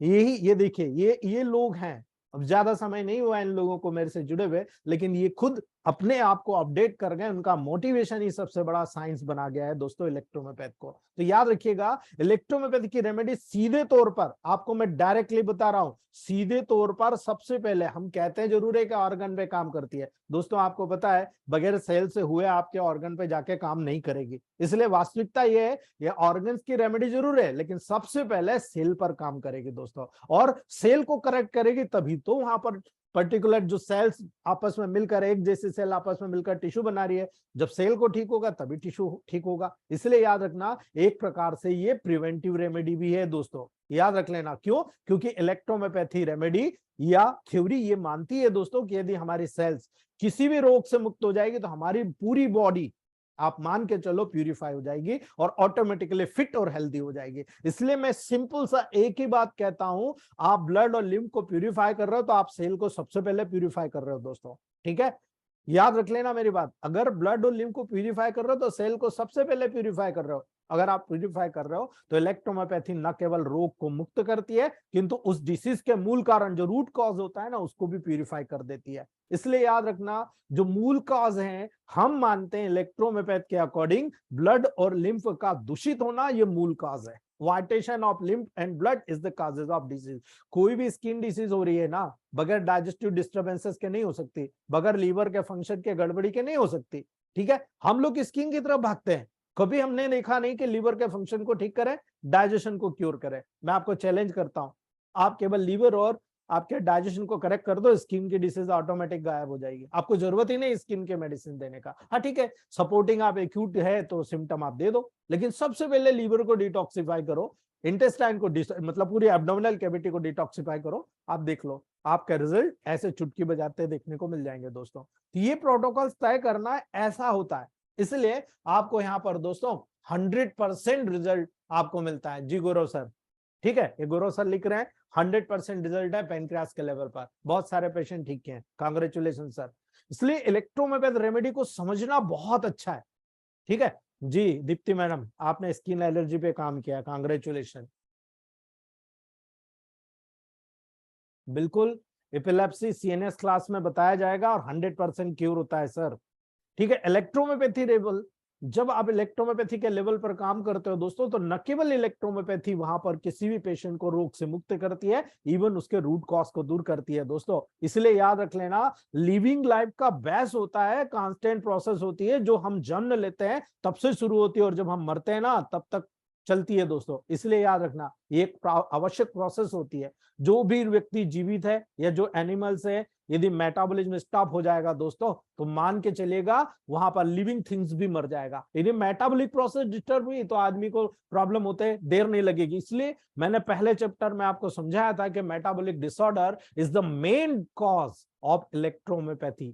यही ये देखिए, ये लोग हैं, अब ज्यादा समय नहीं हुआ इन लोगों को मेरे से जुड़े हुए, लेकिन ये खुद अपने आप को अपडेट कर गए, उनका मोटिवेशन ही सबसे बड़ा साइंस बना गया है दोस्तों इलेक्ट्रोमोपैथ को। तो याद रखिएगा, इलेक्ट्रोमोपैथ की रेमेडी सीधे तौर पर आपको मैं डायरेक्टली बता रहा हूं, सीधे तौर पर सबसे पहले हम कहते हैं जरूर है कि ऑर्गन पे काम करती है दोस्तों, आपको पता है बगैर सेल से हुए आपके ऑर्गन पे जाके काम नहीं करेगी। इसलिए वास्तविकता ये है, ये ऑर्गन्स की रेमेडी जरूर है, लेकिन सबसे पहले सेल पर काम करेगी दोस्तों, और सेल को करेक्ट करेगी तभी तो वहां पर पर्टिकुलर जो सेल्स आपस में मिलकर, एक जैसे सेल आपस में मिलकर टिश्यू बना रही है, जब सेल को ठीक होगा तभी टिश्यू ठीक होगा। इसलिए याद रखना, एक प्रकार से ये प्रिवेंटिव रेमेडी भी है दोस्तों, याद रख लेना। क्यों? क्योंकि इलेक्ट्रोमोपैथी रेमेडी या थ्योरी ये मानती है दोस्तों कि यदि हमारी सेल्स किसी भी रोग से मुक्त हो जाएगी तो हमारी पूरी बॉडी, आप मान के चलो, प्यूरिफाई हो जाएगी और ऑटोमेटिकली फिट और हेल्दी हो जाएगी। इसलिए मैं सिंपल सा एक ही बात कहता हूं, आप ब्लड और लिम्फ को प्यूरिफाई कर रहे हो तो आप सेल को सबसे पहले प्यूरिफाई कर रहे हो दोस्तों। ठीक है, याद रख लेना मेरी बात, अगर ब्लड और लिम्फ को प्यूरिफाई कर रहे हो तो सेल को सबसे पहले प्यूरिफाई कर रहे हो। अगर आप प्यूरिफाई कर रहे हो तो इलेक्ट्रोमोपैथी न केवल रोग को मुक्त करती है, किंतु उस डिसीज के मूल कारण जो रूट कॉज होता है ना, उसको भी प्यूरिफाई कर देती है। इसलिए याद रखना, जो मूल कॉज है, हम मानते हैं इलेक्ट्रोमोपैथ के अकॉर्डिंग ब्लड और लिम्फ का दूषित होना ये मूल कॉज है। Vitiation of lymph and blood is the causes of disease. कोई भी स्किन डिसीज हो रही है ना, बगैर डाइजेस्टिव डिस्टर्बेंसेस के नहीं हो सकती, बगैर लीवर के फंक्शन के गड़बड़ी के नहीं हो सकती। ठीक है, हम लोग स्किन की तरफ भागते हैं, कभी हमने देखा नहीं कि लीवर के फंक्शन को ठीक करें, डाइजेशन को क्योर करें। मैं आपको चैलेंज करता हूं, आप केवल लीवर और आपके डाइजेशन को करेक्ट कर दो, स्किन की डिसीज ऑटोमेटिक गायब हो जाएगी, आपको जरूरत ही नहीं स्किन के मेडिसिन देने का। हाँ ठीक है, सपोर्टिंग आप एक्यूट है तो सिम्टम आप दे दो, लेकिन सबसे पहले लीवर को डिटॉक्सिफाई करो, इंटेस्टाइन को मतलब पूरी एब्डोमिनल कैविटी को डिटॉक्सिफाई करो, आप देख लो आपका रिजल्ट ऐसे चुटकी बजाते देखने को मिल जाएंगे दोस्तों। तो ये प्रोटोकॉल तय करना ऐसा होता है, इसलिए आपको यहाँ पर दोस्तों 100% रिजल्ट आपको मिलता है। जी गौरव सर, ठीक है, ये गौरव सर लिख रहे हैं 100% रिजल्ट है पेनक्रियास के लेवल पर, बहुत सारे पेशेंट ठीक हैं, कांग्रेचुलेशन सर। इसलिए इलेक्ट्रोमोपैथ रेमेडी को समझना बहुत अच्छा है। ठीक है जी, दीप्ति मैडम, आपने स्किन एलर्जी पे काम किया, कांग्रेचुलेशन। बिल्कुल, एपिलेप्सी सीएनएस क्लास में बताया जाएगा और 100% क्यूर होता है सर। ठीक है, इलेक्ट्रोमोपैथी लेवल, जब आप इलेक्ट्रोमोपैथी के लेवल पर काम करते हो दोस्तों, तो न केवल इलेक्ट्रोमोपैथी वहां पर किसी भी पेशेंट को रोग से मुक्त करती है, इवन उसके रूट कॉज को दूर करती है दोस्तों। इसलिए याद रख लेना, लिविंग लाइफ का बेस होता है, कांस्टेंट प्रोसेस होती है, जो हम जन्म लेते हैं तब से शुरू होती है और जब हम मरते हैं ना तब तक चलती है दोस्तों। इसलिए याद रखना, ये एक आवश्यक प्रोसेस होती है। जो भी व्यक्ति जीवित है या जो एनिमल्स है, यदि मेटाबॉलिज्म स्टॉप हो जाएगा दोस्तों, तो मान के चलेगा वहां पर लिविंग थिंग्स भी मर जाएगा। यदि मेटाबॉलिक प्रोसेस डिस्टर्ब हुई तो आदमी को प्रॉब्लम होते देर नहीं लगेगी। इसलिए मैंने पहले चैप्टर में आपको समझाया था कि metabolic disorder is the main cause of electrohomoeopathy.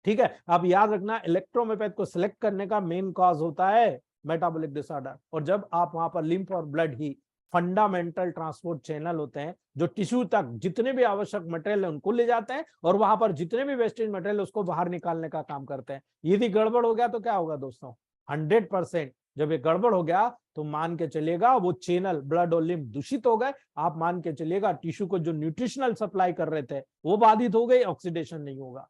ठीक है, अब याद रखना, इलेक्ट्रोहोम्योपैथ को सिलेक्ट करने का मेन कॉज होता है मेटाबॉलिक डिसऑर्डर। और जब आप वहां पर लिम्फ और ब्लड ही फंडामेंटल ट्रांसपोर्ट चैनल होते हैं, जो टिश्यू तक जितने भी आवश्यक मटेरियल है उनको ले जाते हैं और वहां पर जितने भी वेस्टेज मटेरियल है उसको बाहर निकालने का काम करते हैं। यदि गड़बड़ हो गया तो क्या होगा दोस्तों? 100% जब ये गड़बड़ हो गया तो मान के चलिएगा वो चैनल ब्लड और लिम्फ दूषित हो गए। आप मान के चलिएगा टिश्यू को जो न्यूट्रिशनल सप्लाई कर रहे थे वो बाधित हो गई, ऑक्सीडेशन नहीं होगा,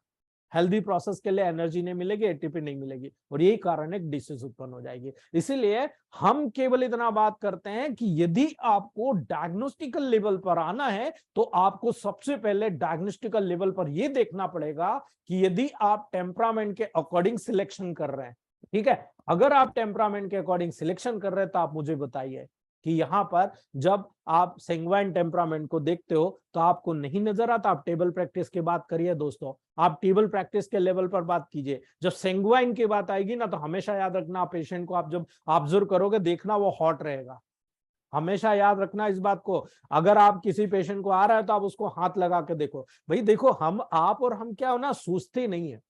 हेल्दी प्रोसेस के लिए एनर्जी नहीं मिलेगी, एटीपी नहीं मिलेगी, और यही कारण एक डिसीज उत्पन्न हो जाएगी। इसीलिए हम केवल इतना बात करते हैं कि यदि आपको डायग्नोस्टिकल लेवल पर आना है तो आपको सबसे पहले डायग्नोस्टिकल लेवल पर यह देखना पड़ेगा कि यदि आप टेम्परामेंट के अकॉर्डिंग सिलेक्शन कर रहे हैं। ठीक है, अगर आप टेम्परामेंट के अकॉर्डिंग सिलेक्शन कर रहे हैं तो आप मुझे बताइए कि यहां पर जब आप सेंग्वाइन टेम्परामेंट को देखते हो तो आपको नहीं नजर आता, आप टेबल प्रैक्टिस की बात करिए दोस्तों, आप टेबल प्रैक्टिस के लेवल पर बात कीजिए। जब सेंग्वाइन की बात आएगी ना तो हमेशा याद रखना, पेशेंट को आप जब ऑब्जर्व करोगे देखना वो हॉट रहेगा। हमेशा याद रखना इस बात को। अगर आप किसी पेशेंट को आ रहा है तो आप उसको हाथ लगा के देखो। भाई देखो, हम आप और हम क्या हो ना, सोचते नहीं है।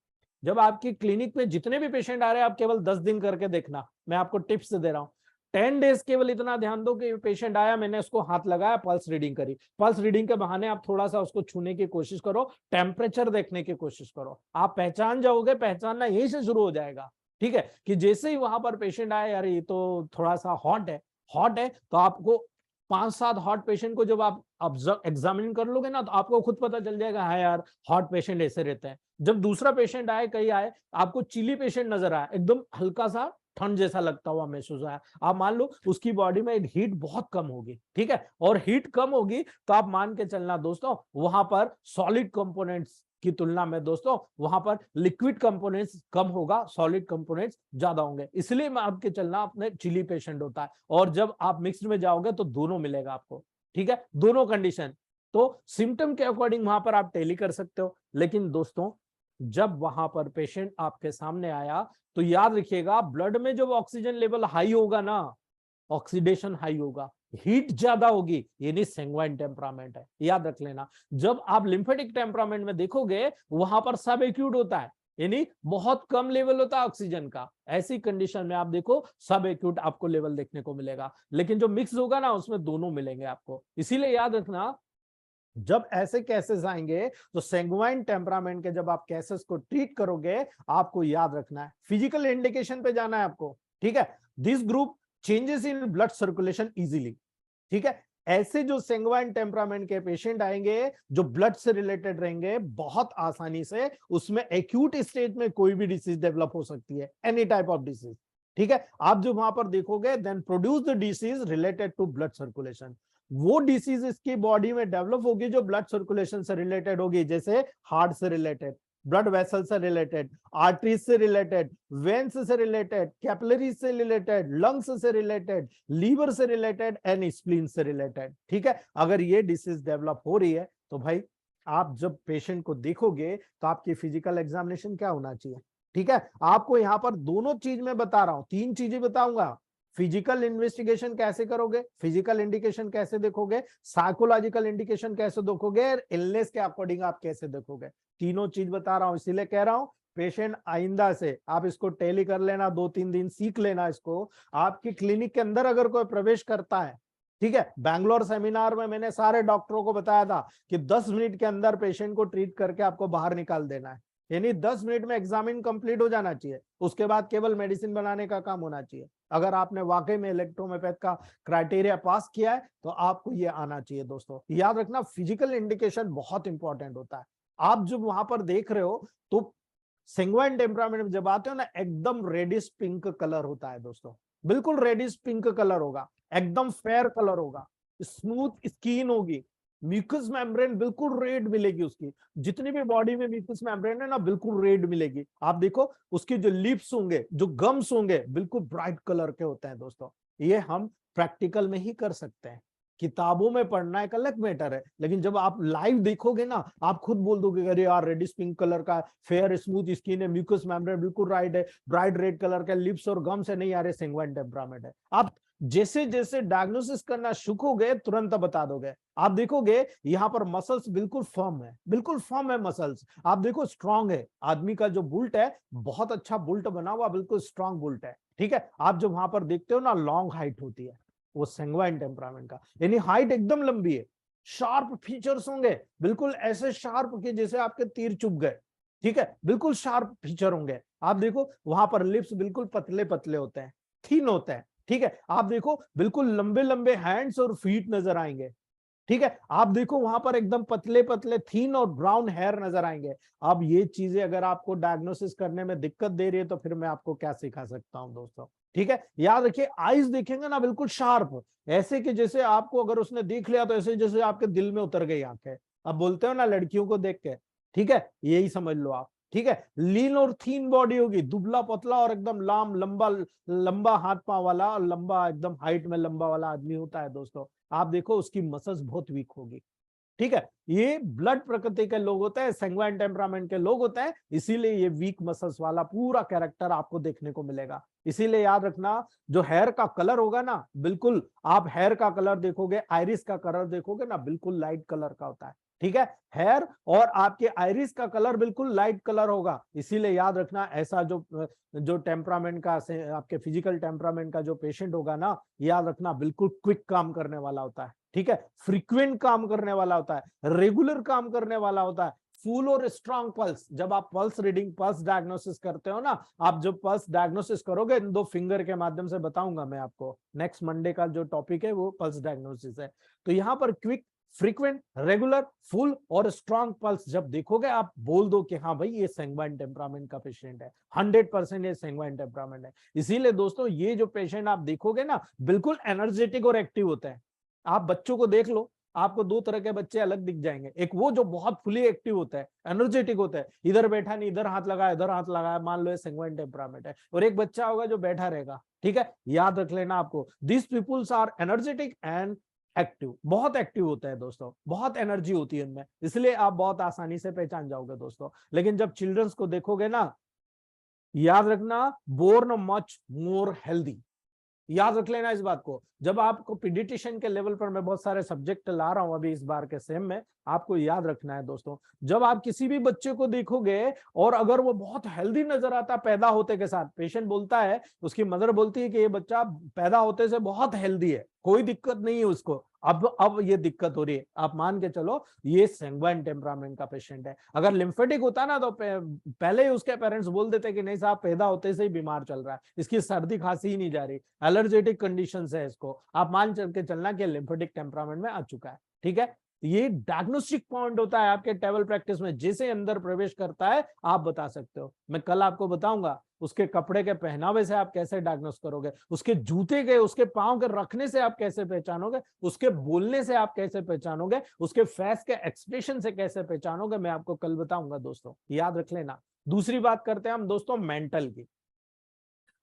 जब आपकी क्लिनिक में जितने भी पेशेंट आ रहे हैं आप केवल 10 दिन करके देखना, मैं आपको टिप्स दे रहा हूं। 10 डेज केवल इतना ध्यान दो कि पेशेंट आया, मैंने उसको हाथ लगाया, पल्स रीडिंग करी, पल्स रीडिंग के बहाने आप थोड़ा सा उसको छूने की कोशिश करो, टेम्परेचर देखने की कोशिश करो, आप पहचान जाओगे, पहचानना यहीं से शुरू हो जाएगा। ठीक है, कि जैसे ही वहां पर पेशेंट आया, यार ये तो थोड़ा सा हॉट है, हॉट है, तो आपको 5-7 हॉट पेशेंट को जब आप एग्जामिन कर लोगे ना तो आपको खुद पता चल जाएगा, हाँ यार हॉट पेशेंट ऐसे रहते हैं। जब दूसरा पेशेंट आए, कहीं आए, आपको चिली पेशेंट नजर आया, एकदम हल्का सा ठंड जैसा लगता हुआ महसूस आया, आप मान लो उसकी बॉडी में हीट बहुत कम होगी। ठीक है, और हीट कम होगी तो आप मान के चलना दोस्तों, वहां पर सॉलिड कंपोनेंट्स की तुलना में दोस्तों वहां पर लिक्विड कंपोनेंट्स कम होगा, सॉलिड कंपोनेंट्स ज्यादा होंगे। इसलिए मैं आपके चलना अपने चिली पेशेंट होता है। और जब आप मिक्स्ड में जाओगे तो दोनों मिलेगा आपको। ठीक है, दोनों कंडीशन, तो सिम्टम के अकॉर्डिंग वहां पर आप टेली कर सकते हो। लेकिन दोस्तों जब वहां पर पेशेंट आपके सामने आया तो याद रखिएगा, ब्लड में जब ऑक्सीजन लेवल हाई होगा ना, ऑक्सीडेशन हाई होगा, हीट ज्यादा होगी, ये नहीं सेंग्वाइन टेम्परामेंट है, याद रख लेना। जब आप लिम्फेटिक टेम्परामेंट में देखोगे वहां पर सब एक्यूट होता है, यानी बहुत कम लेवल होता है ऑक्सीजन का। ऐसी कंडीशन में आप देखो सब एक्यूट आपको लेवल देखने को मिलेगा। लेकिन जो मिक्स होगा ना उसमें दोनों मिलेंगे आपको। इसीलिए याद रखना, जब ऐसे केसेस आएंगे तो सेंग्वाइन टेम्परामेंट के जब आप केसेस को ट्रीट करोगे, आपको याद रखना है फिजिकल इंडिकेशन पे जाना है आपको। ठीक है, this group changes in blood circulation easily. ठीक है, ऐसे जो सेंग्वाइन टेम्परामेंट के पेशेंट आएंगे जो ब्लड से रिलेटेड रहेंगे, बहुत आसानी से उसमें एक्यूट स्टेज में कोई भी डिसीज डेवलप हो सकती है, एनी टाइप ऑफ डिसीज। ठीक है, आप जो वहां पर देखोगे, then produce the disease related to blood circulation. वो डिसीज इसकी बॉडी में डेवलप होगी जो ब्लड सर्कुलेशन से रिलेटेड होगी, जैसे हार्ट से रिलेटेड, ब्लड वेसल से रिलेटेड, आर्टरीज से रिलेटेड, वेन्स से रिलेटेड, कैपिलरीज से रिलेटेड, लंग्स से रिलेटेड, लीवर से रिलेटेड एंड स्प्लीन से रिलेटेड। ठीक है, अगर ये डिसीज डेवलप हो रही है तो भाई आप जब पेशेंट को देखोगे तो आपकी फिजिकल एग्जामिनेशन क्या होना चाहिए? ठीक है, आपको यहां पर दोनों चीज में बता रहा हूं, 3 चीजें बताऊंगा। फिजिकल इन्वेस्टिगेशन कैसे करोगे, फिजिकल इंडिकेशन कैसे देखोगे, साइकोलॉजिकल इंडिकेशन कैसे देखोगे, इलनेस के अकॉर्डिंग आप कैसे देखोगे, तीनों चीज बता रहा हूं। इसीलिए कह रहा हूं पेशेंट आइंदा से आप इसको टेली कर लेना, 2-3 दिन सीख लेना इसको। आपकी क्लिनिक के अंदर अगर कोई प्रवेश करता है, ठीक है, बैंगलोर सेमिनार में मैंने सारे डॉक्टरों को बताया था कि 10 मिनट के अंदर पेशेंट को ट्रीट करके आपको बाहर निकाल देना है, यानी 10 मिनट में एग्जामिन कंप्लीट हो जाना चाहिए, उसके बाद केवल मेडिसिन बनाने का काम होना चाहिए। अगर आपने वाकई में इलेक्ट्रोमेपैथ का क्राइटेरिया पास किया है तो आपको ये आना चाहिए दोस्तों। याद रखना फिजिकल इंडिकेशन बहुत इंपॉर्टेंट होता है। आप जब वहां पर देख रहे हो तो सेंग्वाइन टेम्परामेंट में जब आते हो ना, एकदम रेडिश पिंक कलर होता है दोस्तों, बिल्कुल रेडिश पिंक कलर होगा, एकदम फेयर कलर होगा, स्मूथ स्किन होगी, म्यूकस मेम्ब्रेन बिल्कुल रेड मिलेगी उसकी, जितनी भी बॉडी में म्यूकस मेम्ब्रेन है ना बिल्कुल रेड मिलेगी। आप देखो उसके जो लिप्स होंगे, जो गम्स होंगे, बिल्कुल ब्राइट कलर के होते हैं दोस्तों। ये हम प्रैक्टिकल में ही कर सकते हैं। किताबों में पढ़ना एक अलग मैटर है, लेकिन जब आप लाइव देखोगे ना, आप खुद बोल दोगे अरे यार रेडिश पिंक कलर का, फेयर स्मूथ स्किन है, म्यूकस मेम्ब्रेन बिल्कुल राइट है, ब्राइट रेड कलर का लिप्स और गम्स है, नहीं यार ये सेंग्वाइन टेम्परामेंट है। आप जैसे जैसे डायग्नोसिस करना सीखोगे तुरंत बता दोगे। आप देखोगे यहाँ पर मसल्स बिल्कुल फर्म है, बिल्कुल फर्म है मसल्स। आप देखो स्ट्रांग है, आदमी का जो बुल्ट है बहुत अच्छा बुल्ट बना हुआ, बिल्कुल स्ट्रांग बुल्ट है। ठीक है, आप जो वहां पर देखते हो ना लॉन्ग हाइट होती है, वो सेंग्वाइन टेम्परामेंट का, यानी हाइट एकदम लंबी है। शार्प फीचर्स होंगे, बिल्कुल ऐसे शार्प के जैसे आपके तीर चुभ गए। ठीक है, बिल्कुल शार्प फीचर होंगे। आप देखो वहां पर लिप्स बिल्कुल पतले पतले होते हैं, थीन होते हैं। ठीक है, आप देखो बिल्कुल लंबे लंबे हैंड्स और फीट नजर आएंगे। ठीक है, आप देखो वहां पर एकदम पतले पतले थीन और ब्राउन हेयर नजर आएंगे। अब ये चीजें अगर आपको डायग्नोसिस करने में दिक्कत दे रही है तो फिर मैं आपको क्या सिखा सकता हूं दोस्तों। ठीक है, याद रखिए आईज देखेंगे ना बिल्कुल शार्प, ऐसे कि जैसे आपको अगर उसने देख लिया तो ऐसे जैसे आपके दिल में उतर गई आंखें। अब बोलते हो ना लड़कियों को देख के, ठीक है, यही समझ लो आप। ठीक है, लीन और थीन बॉडी होगी, दुबला पतला और एकदम लंबा लंबा हाथ पांव वाला और लंबा एकदम हाइट में लंबा वाला आदमी होता है दोस्तों। आप देखो उसकी मसल्स बहुत वीक होगी। ठीक है, ये ब्लड प्रकृति के लोग होते हैं, सेंग्वाइन टेम्परामेंट के लोग होते हैं, इसीलिए ये वीक मसल्स वाला पूरा कैरेक्टर आपको देखने को मिलेगा। इसीलिए याद रखना जो हेयर का कलर होगा ना, बिल्कुल आप हेयर का कलर देखोगे, आइरिस का कलर देखोगे ना, बिल्कुल लाइट कलर का होता है। ठीक है, हेयर और आपके आइरिस का कलर बिल्कुल लाइट कलर होगा। इसीलिए याद रखना ऐसा जो टेम्परामेंट का आपके फिजिकल टेम्परामेंट का जो पेशेंट होगा ना, याद रखना बिल्कुल क्विक काम करने वाला होता है। ठीक है, फ्रीक्वेंट काम करने वाला होता है, रेगुलर काम करने वाला होता है, फुल और स्ट्रांग पल्स। जब आप पल्स रीडिंग पल्स डायग्नोसिस करते हो ना, आप जब पल्स डायग्नोसिस करोगे इन दो फिंगर के माध्यम से बताऊंगा मैं आपको, नेक्स्ट मंडे का जो टॉपिक है वो पल्स डायग्नोसिस है। तो यहाँ पर क्विक, फ्रीक्वेंट, रेगुलर, फुल और स्ट्रांग पल्स जब देखोगे आप बोल दो कि हाँ भाई ये सेंग्वाइन टेम्परामेंट का पेशेंट है, 100% ये सेंग्वाइन टेम्परामेंट है। इसीलिए दोस्तों ये जो पेशेंट आप देखोगे ना बिल्कुल एनर्जेटिक और एक्टिव होते हैं। आप बच्चों को देख लो, आपको दो तरह के बच्चे अलग दिख जाएंगे। एक वो जो बहुत फुली एक्टिव होता है, एनर्जेटिक होता है, इधर बैठा नहीं इधर हाथ लगाया इधर हाथ लगाया, मान लो ये सेंग्वाइन टेम्परामेंट है। और एक बच्चा होगा जो बैठा रहेगा। ठीक है, याद रख लेना आपको, this peoples are energetic and active, बहुत एक्टिव होता है दोस्तों, बहुत एनर्जी होती है इनमें, इसलिए आप बहुत आसानी से पहचान जाओगे दोस्तों। लेकिन जब चिल्ड्रंस को देखोगे ना, याद रखना बोर्न मच मोर हेल्दी, याद रख लेना इस बात को। जब आपको पीडियाट्रिशियन के लेवल पर मैं बहुत सारे सब्जेक्ट ला रहा हूं अभी इस बार के सेम में, आपको याद रखना है दोस्तों, जब आप किसी भी बच्चे को देखोगे और अगर वो बहुत हेल्दी नजर आता पैदा होते के साथ, पेशेंट बोलता है, उसकी मदर बोलती है कि ये बच्चा पैदा होते से बहुत हेल्दी है, कोई दिक्कत नहीं है उसको, अब ये दिक्कत हो रही है, आप मान के चलो ये सेंग्वाइन टेम्परामेंट का पेशेंट है। अगर लिम्फेटिक होता ना तो पहले ही उसके पेरेंट्स बोल देते कि नहीं साहब पैदा होते से ही बीमार चल रहा है, इसकी सर्दी खांसी ही नहीं जा रही, एलर्जेटिक कंडीशन है इसको, आप मान के चलना कि लिम्फेटिक टेम्परामेंट में आ चुका है। ठीक है, ये डायग्नोस्टिक पॉइंट होता है आपके टेबल प्रैक्टिस में, जैसे अंदर प्रवेश करता है आप बता सकते हो। मैं कल आपको बताऊंगा उसके कपड़े के पहनावे से आप कैसे डायग्नोस करोगे, उसके जूते के, उसके पांव के रखने से आप कैसे पहचानोगे, उसके बोलने से आप कैसे पहचानोगे, उसके फेस के एक्सप्रेशन से कैसे पहचानोगे, मैं आपको कल बताऊंगा दोस्तों, याद रख लेना। दूसरी बात करते हैं हम दोस्तों मेंटल की।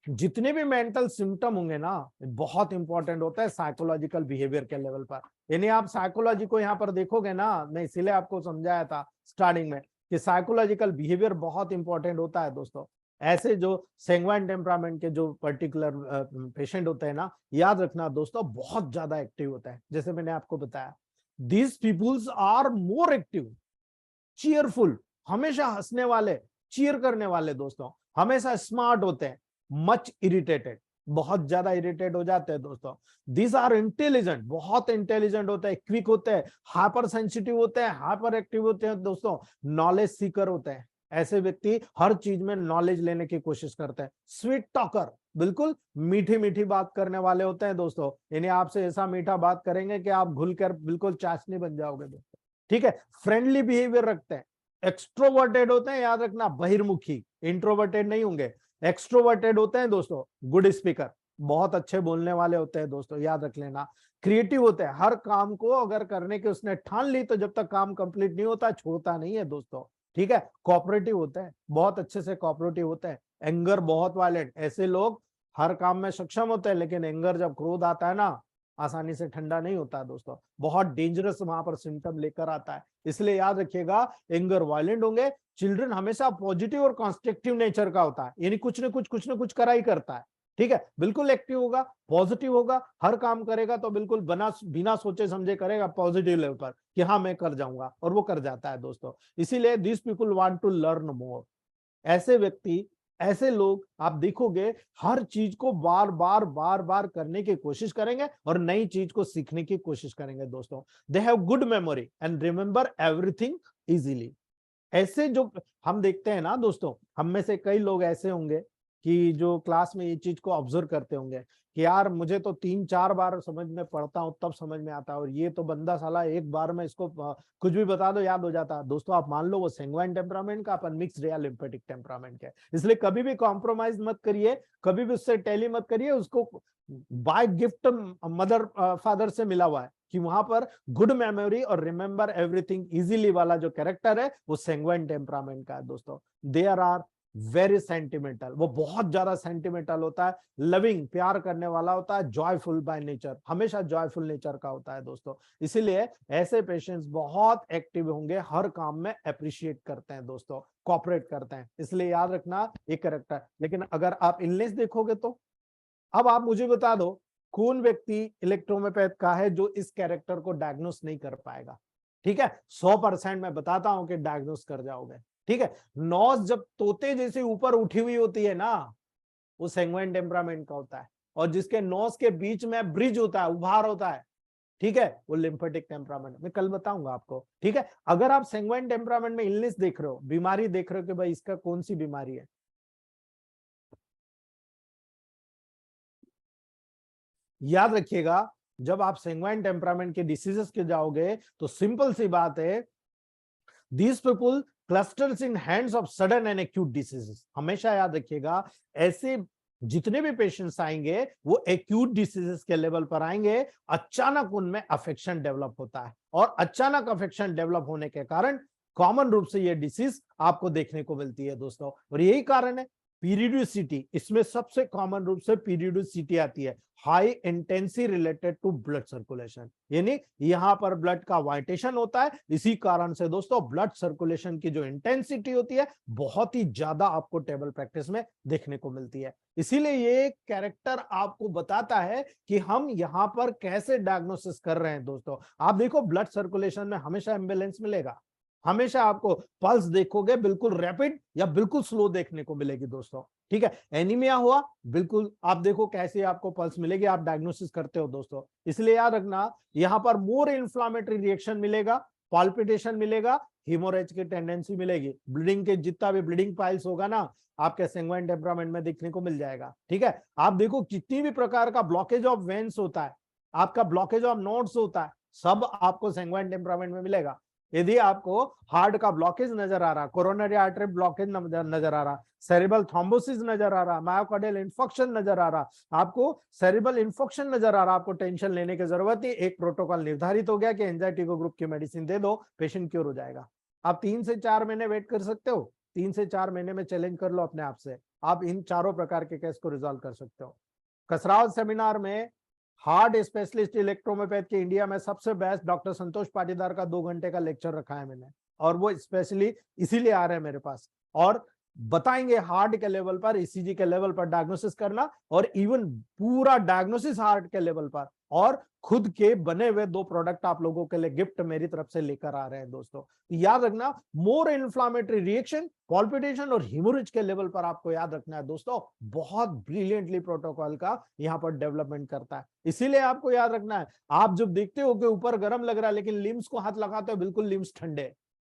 जितने भी मेंटल सिम्टम होंगे ना, बहुत इंपॉर्टेंट होता है साइकोलॉजिकल बिहेवियर के लेवल पर। यानी आप साइकोलॉजी को यहाँ पर देखोगे ना, मैं इसीलिए आपको समझाया था स्टार्टिंग में कि साइकोलॉजिकल बिहेवियर बहुत इंपॉर्टेंट होता है दोस्तों। ऐसे जो सेंग्वाइन टेम्परामेंट के जो पर्टिकुलर पेशेंट होते हैं ना, याद रखना दोस्तों बहुत ज्यादा एक्टिव होता है। जैसे मैंने आपको बताया, these peoples are more active, cheerful, हमेशा हंसने वाले, चीयर करने वाले दोस्तों, हमेशा स्मार्ट होते हैं, मच इरिटेटेड, बहुत ज्यादा इरिटेट हो जाते हैं दोस्तों। दीज आर इंटेलिजेंट, बहुत इंटेलिजेंट होते हैं, क्विक होते हैं, हाइपर सेंसिटिव होते हैं, हाइपर एक्टिव होते हैं दोस्तों, नॉलेज सीकर होते हैं। ऐसे व्यक्ति हर चीज में नॉलेज लेने की कोशिश करते हैं। स्वीट टॉकर, बिल्कुल मीठी मीठी बात करने वाले होते हैं दोस्तों। इन्हें आपसे ऐसा मीठा बात करेंगे कि आप घुलकर बिल्कुल चाशनी बन जाओगे दोस्तों। ठीक है, फ्रेंडली बिहेवियर रखते हैं, एक्सट्रोवर्टेड होते हैं, याद रखना, बहिर्मुखी, इंट्रोवर्टेड नहीं होंगे, एक्सट्रोवर्टेड होते हैं दोस्तों, गुड स्पीकर, बहुत अच्छे बोलने वाले होते हैं दोस्तों, याद रख लेना। क्रिएटिव होते हैं, हर काम को अगर करने की उसने ठान ली तो जब तक काम कंप्लीट नहीं होता छोड़ता नहीं है दोस्तों। ठीक है, कोऑपरेटिव होते हैं, बहुत अच्छे से कोऑपरेटिव होते हैं। एंगर बहुत वायलेंट, ऐसे लोग हर काम में सक्षम होते हैं लेकिन एंगर जब क्रोध आता है ना, आसानी से ठंडा नहीं होता दोस्तों, बहुत डेंजरस वहां पर सिम्टम लेकर आता है। इसलिए याद रखिएगा, एंगर वायलेंट होंगे। चिल्ड्रन हमेशा पॉजिटिव और कंस्ट्रक्टिव नेचर का होता है, यानी कुछ न कुछ करा ही करता है। ठीक है, बिल्कुल एक्टिव होगा, पॉजिटिव होगा, हर काम करेगा तो बिल्कुल बिना सोचे समझे करेगा, पॉजिटिव लेवल पर कि हाँ मैं कर जाऊंगा, और वो कर जाता है दोस्तों। इसीलिए this people want to learn more. ऐसे व्यक्ति, ऐसे लोग आप देखोगे हर चीज को बार बार करने की कोशिश करेंगे और नई चीज को सीखने की कोशिश करेंगे दोस्तों। They have good memory and remember everything easily. ऐसे जो हम देखते हैं ना दोस्तों, हम में से कई लोग ऐसे होंगे कि जो क्लास में ये चीज को ऑब्जर्व करते होंगे कि यार मुझे तो 3-4 बार समझ में पढ़ता हूं तब समझ में आता है, और ये तो बंदा साला एक बार में इसको कुछ भी बता दो याद हो जाता है। दोस्तों आप मान लो वो सैंग्वाइन टेम्परामेंट का, अपन मिक्स्ड या लिम्फेटिक टेम्परामेंट का। इसलिए कभी भी कॉम्प्रोमाइज मत करिए, कभी भी उससे टैली मत करिए। उसको बाय गिफ्ट मदर फादर से मिला हुआ है कि वहां पर गुड मेमोरी और रिमेंबर एवरीथिंग इजीली वाला जो कैरेक्टर है वो सैंग्वाइन टेम्परामेंट का है दोस्तों। देयर आर वेरी सेंटिमेंटल, वो बहुत ज्यादा सेंटिमेंटल होता है, लविंग, प्यार करने वाला होता है, जॉयफुल बाय नेचर, हमेशा जॉयफुल नेचर का होता है दोस्तों। इसीलिए ऐसे पेशेंट्स बहुत एक्टिव होंगे, हर काम में अप्रिशिएट करते हैं दोस्तों, कोऑपरेट करते हैं। इसलिए याद रखना ये कैरेक्टर। लेकिन अगर आप इलनेस देखोगे तो अब आप मुझे बता दो कौन व्यक्ति इलेक्ट्रोमेपैथ का है जो इस कैरेक्टर को डायग्नोस नहीं कर पाएगा। ठीक है, 100% मैं बताता हूं कि डायग्नोस कर जाओगे। ठीक है, नॉज जब तोते जैसे ऊपर उठी हुई होती है ना, वो सैंग्वाइन टेम्परामेंट का होता है, और जिसके नॉज के बीच में ब्रिज होता है, उभार होता है, ठीक है, वो लिम्फेटिक टेम्परामेंट। मैं कल बताऊंगा आपको। ठीक है, अगर आप सैंग्वाइन टेम्परामेंट में इलनेस देख रहे हो, बीमारी देख रहे हो कि भाई इसका कौन सी बीमारी है, याद रखिएगा, जब आप सैंग्वाइन टेम्परामेंट के डिसीजेस के जाओगे तो सिंपल सी बात है, these people clusters in hands of sudden and acute diseases. हमेशा याद रखिएगा, ऐसे जितने भी पेशेंट्स आएंगे वो एक्यूट डिसीजेस के लेवल पर आएंगे, अचानक उनमें अफेक्शन डेवलप होता है, और अचानक अफेक्शन डेवलप होने के कारण कॉमन रूप से ये डिसीज आपको देखने को मिलती है दोस्तों। और यही कारण है पीरियडिसिटी, इसमें सबसे कॉमन रूप से पीरियडिसिटी आती है, high intensity related to blood circulation, यानी यहां पर ब्लड का वाइटेशन होता है। इसी कारण से दोस्तों ब्लड सर्कुलेशन की जो इंटेंसिटी होती है बहुत ही ज्यादा आपको टेबल प्रैक्टिस में देखने को मिलती है। इसीलिए ये कैरेक्टर आपको बताता है कि हम यहां पर कैसे डायग्नोसिस कर रहे हैं दोस्तों। आप देखो ब्लड सर्कुलेशन में हमेशा इम्बैलेंस मिलेगा, हमेशा आपको पल्स देखोगे बिल्कुल रैपिड या बिल्कुल स्लो देखने को मिलेगी दोस्तों। ठीक है, एनीमिया हुआ, बिल्कुल आप देखो कैसे आपको पल्स मिलेगी, आप डायग्नोसिस करते हो दोस्तों। इसलिए याद रखना, यहां पर मोर इन्फ्लामेटरी रिएक्शन मिलेगा, पाल्पिटेशन मिलेगा, हीमोरेज की टेंडेंसी मिलेगी, ब्लीडिंग के जितना भी ब्लीडिंग पाइल्स होगा ना आपके सैंग्वाइन टेम्परामेंट में देखने को मिल जाएगा। ठीक है, आप देखो कितनी भी प्रकार का ब्लॉकेज ऑफ वेन्स होता है, आपका ब्लॉकेज ऑफ नोड्स होता है, सब आपको सैंग्वाइन टेम्परामेंट में मिलेगा। यदि आपको हार्ट का ब्लॉकेज नजर आ रहा, कोरोनरी आर्टरी ब्लॉकेज नजर आ रहा, सेरिब्रल थ्रोम्बोसिस नजर आ रहा, मायोकार्डियल इन्फेक्शन नजर आ रहा, आपको सेरिब्रल इन्फेक्शन नजर आ रहा, आपको टेंशन लेने की जरूरत नहीं, एक प्रोटोकॉल निर्धारित हो गया कि एंजाइटी को ग्रुप की मेडिसिन दे दो, पेशेंट क्योर हो जाएगा। आप 3 से 4 महीने वेट कर सकते हो, 3 से 4 महीने में चैलेंज कर लो अपने आप से, आप इन चारों प्रकार के केस को रिजॉल्व कर सकते हो। कसरावत सेमिनार में हार्ट स्पेशलिस्ट इलेक्ट्रोमेपैथ के इंडिया में सबसे बेस्ट डॉक्टर संतोष पाटीदार का 2 घंटे का लेक्चर रखा है मैंने, और वो स्पेशली इसीलिए आ रहे हैं मेरे पास, और बताएंगे हार्ट के लेवल पर, ईसीजी के लेवल पर डायग्नोसिस करना, और इवन पूरा डायग्नोसिस हार्ट के लेवल पर, और खुद के बने हुए 2 प्रोडक्ट आप लोगों के लिए गिफ्ट मेरी तरफ से लेकर आ रहे हैं दोस्तों। याद रखना, मोर इन्फ्लामेटरी रिएक्शन, पॉल्पिटेशन और हिमोरेज के लेवल पर आपको याद रखना है दोस्तों। बहुत ब्रिलियंटली प्रोटोकॉल का यहां पर डेवलपमेंट करता है। इसीलिए आपको याद रखना है, आप जब देखते हो कि ऊपर गर्म लग रहा है लेकिन लिम्स को हाथ लगाते हो बिल्कुल लिम्स ठंडे,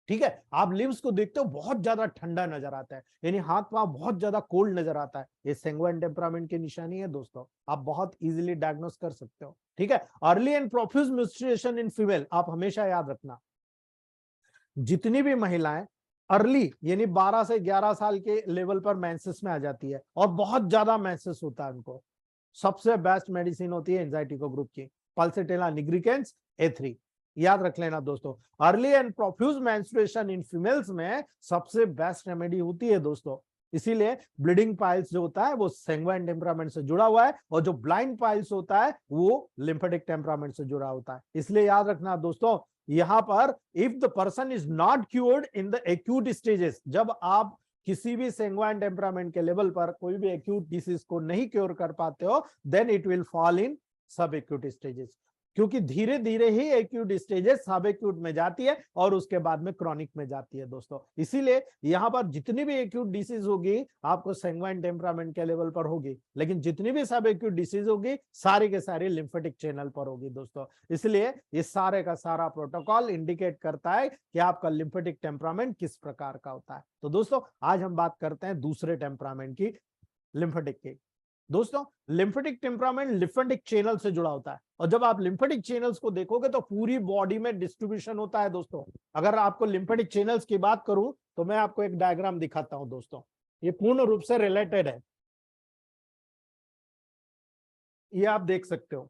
ठीक है, आप लिम्स को देखते हो बहुत ज्यादा ठंडा नजर आता है, यानी हाथ पांव बहुत ज्यादा कोल्ड नजर आता है, ये सैंग्वाइन टेम्परामेंट की निशानी है दोस्तों, आप बहुत इजीली डायग्नोस कर सकते हो। ठीक है, early and profuse menstruation in female, आप हमेशा याद रखना जितनी भी महिलाएं अर्ली यानी 12 से 11 साल के लेवल पर मेंसेस में आ जाती है और बहुत ज्यादा मेंसेस होता है उनको, सबसे बेस्ट मेडिसिन होती है एंजाइटी को ग्रुप की पल्सेटिला निग्रिकेंस A3, याद रख लेना दोस्तों। Early and profuse menstruation in females में सबसे बेस्ट रेमेडी होती है दोस्तों, इसीलिए ब्लीडिंग पाइल्स जो होता है वो सैंग्वाइन टेम्परामेंट से जुड़ा हुआ है और जो ब्लाइंड पाइल्स होता है वो लिम्फेटिक टेम्परामेंट से जुड़ा होता है। इसलिए याद रखना दोस्तों, यहां पर if the person is not cured in the acute stages, जब आप किसी भी सैंग्वाइन टेम्परामेंट के लेवल पर कोई भी एक्यूट डिसीज को नहीं क्योर कर पाते हो, then it will fall in sub acute stages, क्योंकि धीरे धीरे ही एक्यूट स्टेजेस सब एक्यूट में जाती है और उसके बाद में क्रॉनिक में जाती है दोस्तों। इसीलिए यहां पर जितनी भी एक्यूट डिसीज होगी आपको सैंग्वाइन टेम्परामेंट के लेवल पर होगी, लेकिन जितनी भी सब एक्यूट डिसीज होगी सारी के सारी लिम्फेटिक चैनल पर होगी दोस्तों। इसलिए ये सारे का सारा प्रोटोकॉल इंडिकेट करता है कि आपका लिम्फेटिक टेम्परामेंट किस प्रकार का होता है। तो दोस्तों आज हम बात करते हैं दूसरे टेम्परामेंट की, लिम्फेटिक की। दोस्तों लिम्फेटिक टेम्परामेंट लिम्फेटिक चैनल से जुड़ा होता है और जब आप लिम्फेटिक चैनल्स को देखोगे तो पूरी बॉडी में डिस्ट्रीब्यूशन होता है दोस्तों। अगर आपको लिम्फेटिक चैनल्स की बात करूं तो मैं आपको एक डायग्राम दिखाता हूं दोस्तों, ये पूर्ण रूप से रिलेटेड है, ये आप देख सकते हो,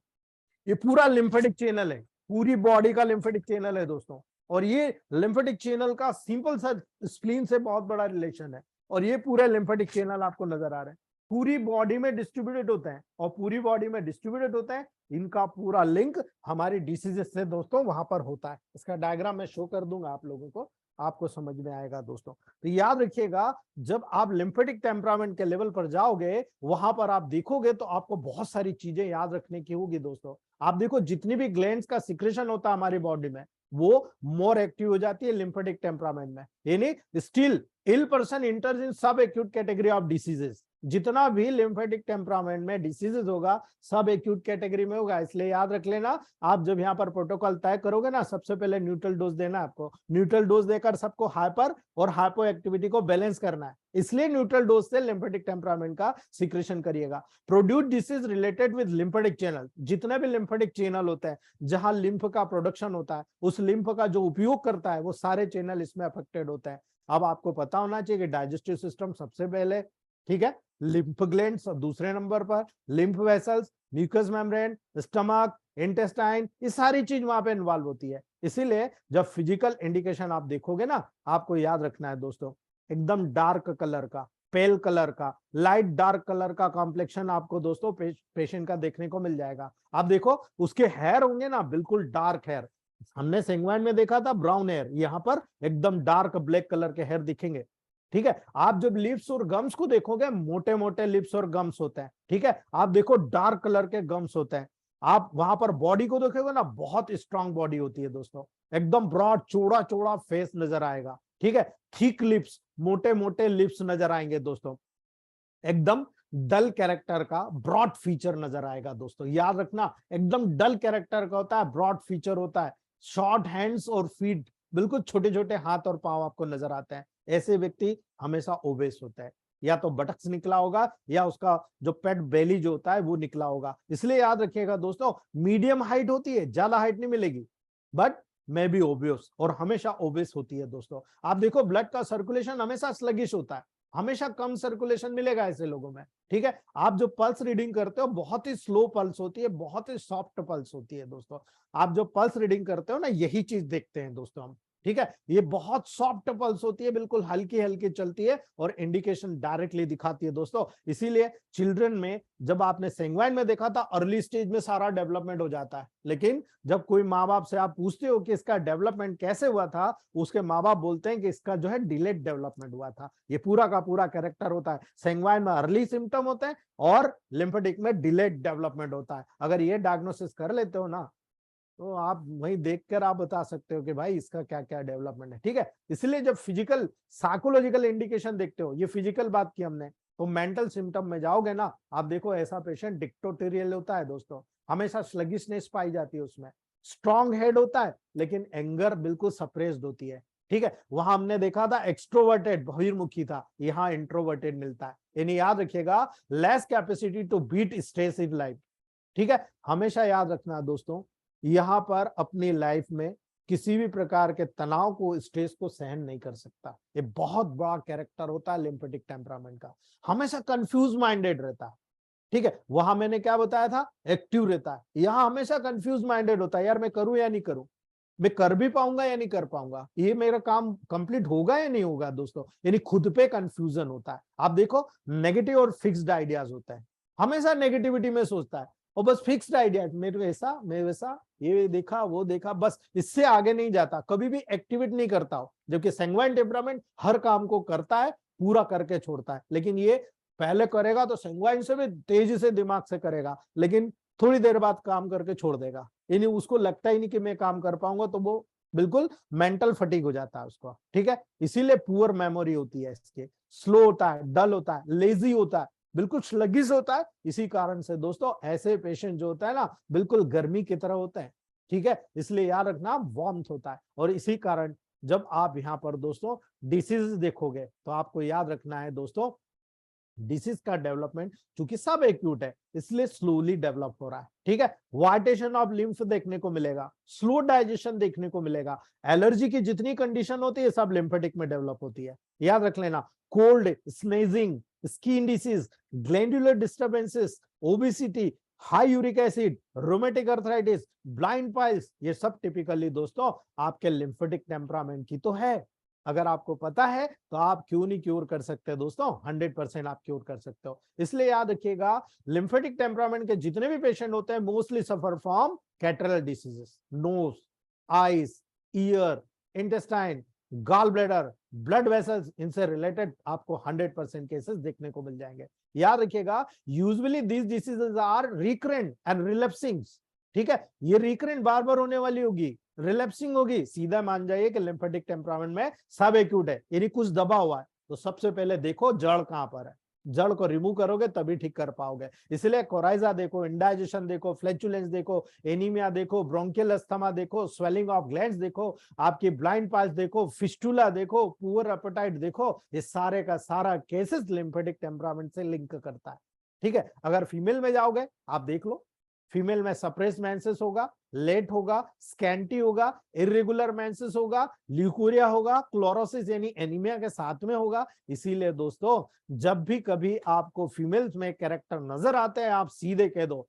ये पूरा लिम्फेटिक चैनल है, पूरी बॉडी का लिम्फेटिक चैनल है दोस्तों। और ये लिम्फेटिक चैनल का सिंपल सा स्प्लीन से बहुत बड़ा रिलेशन है और ये पूरे लिम्फेटिक चैनल आपको नजर आ रहे हैं, पूरी बॉडी में डिस्ट्रीब्यूटेड होते हैं और पूरी बॉडी में डिस्ट्रीब्यूटेड होते हैं, इनका पूरा लिंक हमारी डिसीजेस से दोस्तों वहां पर होता है। इसका डायग्राम मैं शो कर दूंगा आप लोगों को, आपको समझ में आएगा दोस्तों। तो याद रखिएगा जब आप लिम्फेटिक टेम्परामेंट के लेवल पर जाओगे वहां पर आप देखोगे तो आपको बहुत सारी चीजें याद रखने की होगी दोस्तों। आप देखो जितनी भी ग्लैंड्स का सिक्रेशन होता है हमारी बॉडी में वो मोर एक्टिव हो जाती है लिम्फेटिक टेम्परामेंट में, यानी still ill person इंटर्स in sub acute category of diseases, जितना भी लिम्फेटिक टेम्परामेंट में डिसीजेस होगा सब एक्यूट कैटेगरी में होगा। इसलिए याद रख लेना, आप जब यहाँ पर प्रोटोकॉल तय करोगे ना सबसे पहले न्यूट्रल डोज देना है आपको, न्यूट्रल डोज देकर सबको हाइपर और हाइपो एक्टिविटी को बैलेंस करना है, इसलिए न्यूट्रल डोज से लिम्फेटिक टेम्परामेंट का सिक्रेशन करिएगा। Produce disease related with lymphatic channel, जितने भी लिम्फेटिक चैनल होते हैं जहां लिम्फ का प्रोडक्शन होता है उस लिम्फ का जो उपयोग करता है वो सारे चैनल इसमें अफेक्टेड होते हैं। अब आपको पता होना चाहिए कि डाइजेस्टिव सिस्टम सबसे पहले, ठीक है, लिम्फ ग्लैंड्स दूसरे नंबर पर, lymph vessels, mucous membrane, stomach, intestine, ये सारी चीज वहां पे इन्वॉल्व होती है। इसीलिए जब फिजिकल इंडिकेशन आप देखोगे ना आपको याद रखना है दोस्तों, एकदम डार्क कलर का, पेल कलर का, लाइट डार्क कलर का कॉम्प्लेक्शन आपको दोस्तों पेशेंट का देखने को मिल जाएगा। आप देखो उसके हेयर होंगे ना बिल्कुल डार्क हेयर, हमने सैंग्वाइन में देखा था ब्राउन हेयर, यहाँ पर एकदम डार्क ब्लैक कलर के हेयर दिखेंगे। ठीक है, आप जब लिप्स और गम्स को देखोगे मोटे मोटे लिप्स और गम्स होते हैं, ठीक है, आप देखो डार्क कलर के गम्स होते हैं। आप वहां पर बॉडी को देखोगे ना बहुत स्ट्रांग बॉडी होती है दोस्तों, एकदम ब्रॉड चौड़ा चौड़ा फेस नजर आएगा, ठीक है, थिक लिप्स, मोटे मोटे लिप्स नजर आएंगे दोस्तों, एकदम डल कैरेक्टर का ब्रॉड फीचर नजर आएगा दोस्तों। याद रखना एकदम डल कैरेक्टर का होता है, ब्रॉड फीचर होता है, शॉर्ट हैंड्स और फीट, बिल्कुल छोटे छोटे हाथ और पांव आपको नजर आते हैं। ऐसे व्यक्ति हमेशा ओबेस होता है, या तो बटक्स निकला होगा या उसका जो पेट बेली जो होता है वो निकला होगा। इसलिए याद रखिएगा दोस्तों मीडियम हाइट होती है, ज्यादा हाइट नहीं मिलेगी, बट मे बी ओबियस, और हमेशा ओबेस होती है दोस्तों। आप देखो ब्लड का सर्कुलेशन हमेशा स्लगिश होता है, हमेशा कम सर्कुलेशन मिलेगा ऐसे लोगों में, ठीक है। आप जो पल्स रीडिंग करते हो बहुत ही स्लो पल्स होती है, बहुत ही सॉफ्ट पल्स होती है दोस्तों। आप जो पल्स रीडिंग करते हो ना यही चीज देखते हैं दोस्तों हम, ठीक है, ये बहुत सॉफ्ट पल्स होती है, बिल्कुल हल्की हल्की चलती है और इंडिकेशन डायरेक्टली दिखाती है दोस्तों। इसीलिए चिल्ड्रन में जब आपने सैंग्वाइन में देखा था अर्ली स्टेज में सारा डेवलपमेंट हो जाता है, लेकिन जब कोई माँ बाप से आप पूछते हो कि इसका डेवलपमेंट कैसे हुआ था, उसके माँ बाप बोलते हैं कि इसका जो है डिलेड डेवलपमेंट हुआ था। ये पूरा का पूरा कैरेक्टर होता है, सैंग्वाइन में अर्ली सिम्टम होते हैं और लिम्फेटिक में डिलेड डेवलपमेंट होता है। अगर ये डायग्नोसिस कर लेते हो ना तो आप वही देखकर आप बता सकते हो कि भाई इसका क्या क्या डेवलपमेंट है, ठीक है। इसलिए जब फिजिकल साइकोलॉजिकल इंडिकेशन देखते हो, ये फिजिकल बात की हमने, तो मेंटल सिम्टम में जाओगे ना आप देखो ऐसा पेशेंट डिक्टेटोरियल होता है दोस्तों, हमेशा स्लगिशनेस पाई जाती है उसमें, स्ट्रॉन्ग हेड होता है लेकिन एंगर बिल्कुल सप्रेस्ड होती है, ठीक है, वहां हमने देखा था एक्सट्रोवर्टेड बहिर्मुखी था, यहाँ इंट्रोवर्टेड मिलता है। यानी याद रखिएगा, less capacity to beat stress in life. ठीक है, हमेशा याद रखना दोस्तों, यहाँ पर अपनी लाइफ में किसी भी प्रकार के तनाव को, स्ट्रेस को सहन नहीं कर सकता। ये बहुत बड़ा कैरेक्टर होता है लिम्फेटिक टेम्परामेंट का, हमेशा कंफ्यूज माइंडेड रहता है। ठीक है, वहां मैंने क्या बताया था, एक्टिव रहता है, यहाँ हमेशा कंफ्यूज माइंडेड होता है, यार मैं करूं या नहीं करूं, मैं कर भी पाऊंगा या नहीं कर पाऊंगा, ये मेरा काम कंप्लीट होगा या नहीं होगा दोस्तों। यानी खुद पे कंफ्यूजन होता है। आप देखो, नेगेटिव और फिक्स्ड आइडियाज होता है, हमेशा नेगेटिविटी में सोचता है, और बस फिक्स्ड आइडिया, मेरे ऐसा, मैं वैसा, ये देखा वो देखा, बस इससे आगे नहीं जाता, कभी भी एक्टिवेट नहीं करता हो। जबकि सैंग्वाइन टेम्परामेंट हर काम को करता है, पूरा करके छोड़ता है। लेकिन ये पहले करेगा तो सैंग्वाइन से भी तेजी से दिमाग से करेगा, लेकिन थोड़ी देर बाद काम करके छोड़ देगा। यानी उसको लगता ही नहीं कि मैं काम कर पाऊंगा, तो वो बिल्कुल मेंटल फटीग हो जाता है उसको। ठीक है, इसीलिए पुअर मेमोरी होती है इसके, स्लो होता है, डल होता है, लेजी होता है, बिल्कुल स्लगिश होता है। इसी कारण से दोस्तों ऐसे पेशेंट जो होता है ना, बिल्कुल गर्मी की तरह होते हैं। ठीक है, इसलिए याद रखना, वार्मथ होता है। और इसी कारण जब आप यहाँ पर दोस्तों डिसीज देखोगे, तो आपको याद रखना है दोस्तों, डिसीज का डेवलपमेंट चूंकि सब एक्यूट है, इसलिए स्लोली डेवलप हो रहा है। ठीक है, वाइटेशन ऑफ लिम्फ देखने को मिलेगा, स्लो डाइजेशन देखने को मिलेगा, एलर्जी की जितनी कंडीशन होती है सब लिम्फेटिक में डेवलप होती है। याद रख लेना, cold, स्नेजिंग, skin disease, glandular disturbances, obesity, high uric acid, rheumatic arthritis, blind piles, ये सब टिपिकली दोस्तों आपके लिम्फेटिक टेम्परामेंट की तो है। अगर आपको पता है तो आप क्यों नहीं क्योर कर सकते दोस्तों, 100% आप क्योर कर सकते हो। इसलिए याद रखिएगा, लिम्फेटिक टेम्परामेंट के जितने भी पेशेंट होते हैं mostly suffer from catarrhal diseases, nose, eyes, ear, intestine, gall bladder, blood vessels, इनसे रिलेटेड आपको 100% केसेस देखने को मिल जाएंगे। याद रखिएगा, usually these diseases are recurrent and relapsing. ठीक है, ये रिकरेंट बार बार होने वाली होगी, रिलैप्सिंग होगी, सीधा मान जाइए कि लिम्फेटिक टेम्परामेंट में सब एक्यूट है, यानी कुछ दबा हुआ है। तो सबसे पहले देखो जड़ कहां पर है, जड़ को रिमूव करोगे तभी ठीक कर पाओगे। इसलिए कोराइजा देखो, इंडाइजेशन देखो, फ्लैचुलेंस देखो, एनीमिया देखो, ब्रोंकियल अस्थमा देखो, स्वेलिंग ऑफ ग्लैंड्स देखो, आपकी ब्लाइंड पाइल्स देखो, फिस्टुला देखो, पुअर एपेटाइट देखो, ये सारे का सारा केसेस लिम्फेटिक टेम्परामेंट से लिंक करता है। ठीक है, अगर फीमेल में जाओगे आप देख लो, फीमेल में सप्रेस मेंसेस होगा, लेट होगा, स्कैंटी होगा, इर्रेगुलर मेंसेस होगा, ल्यूकोरिया होगा, क्लोरोसिस यानी एनीमिया के साथ में होगा। इसीलिए दोस्तों जब भी कभी आपको फीमेल्स में कैरेक्टर नजर आते हैं, आप सीधे कह दो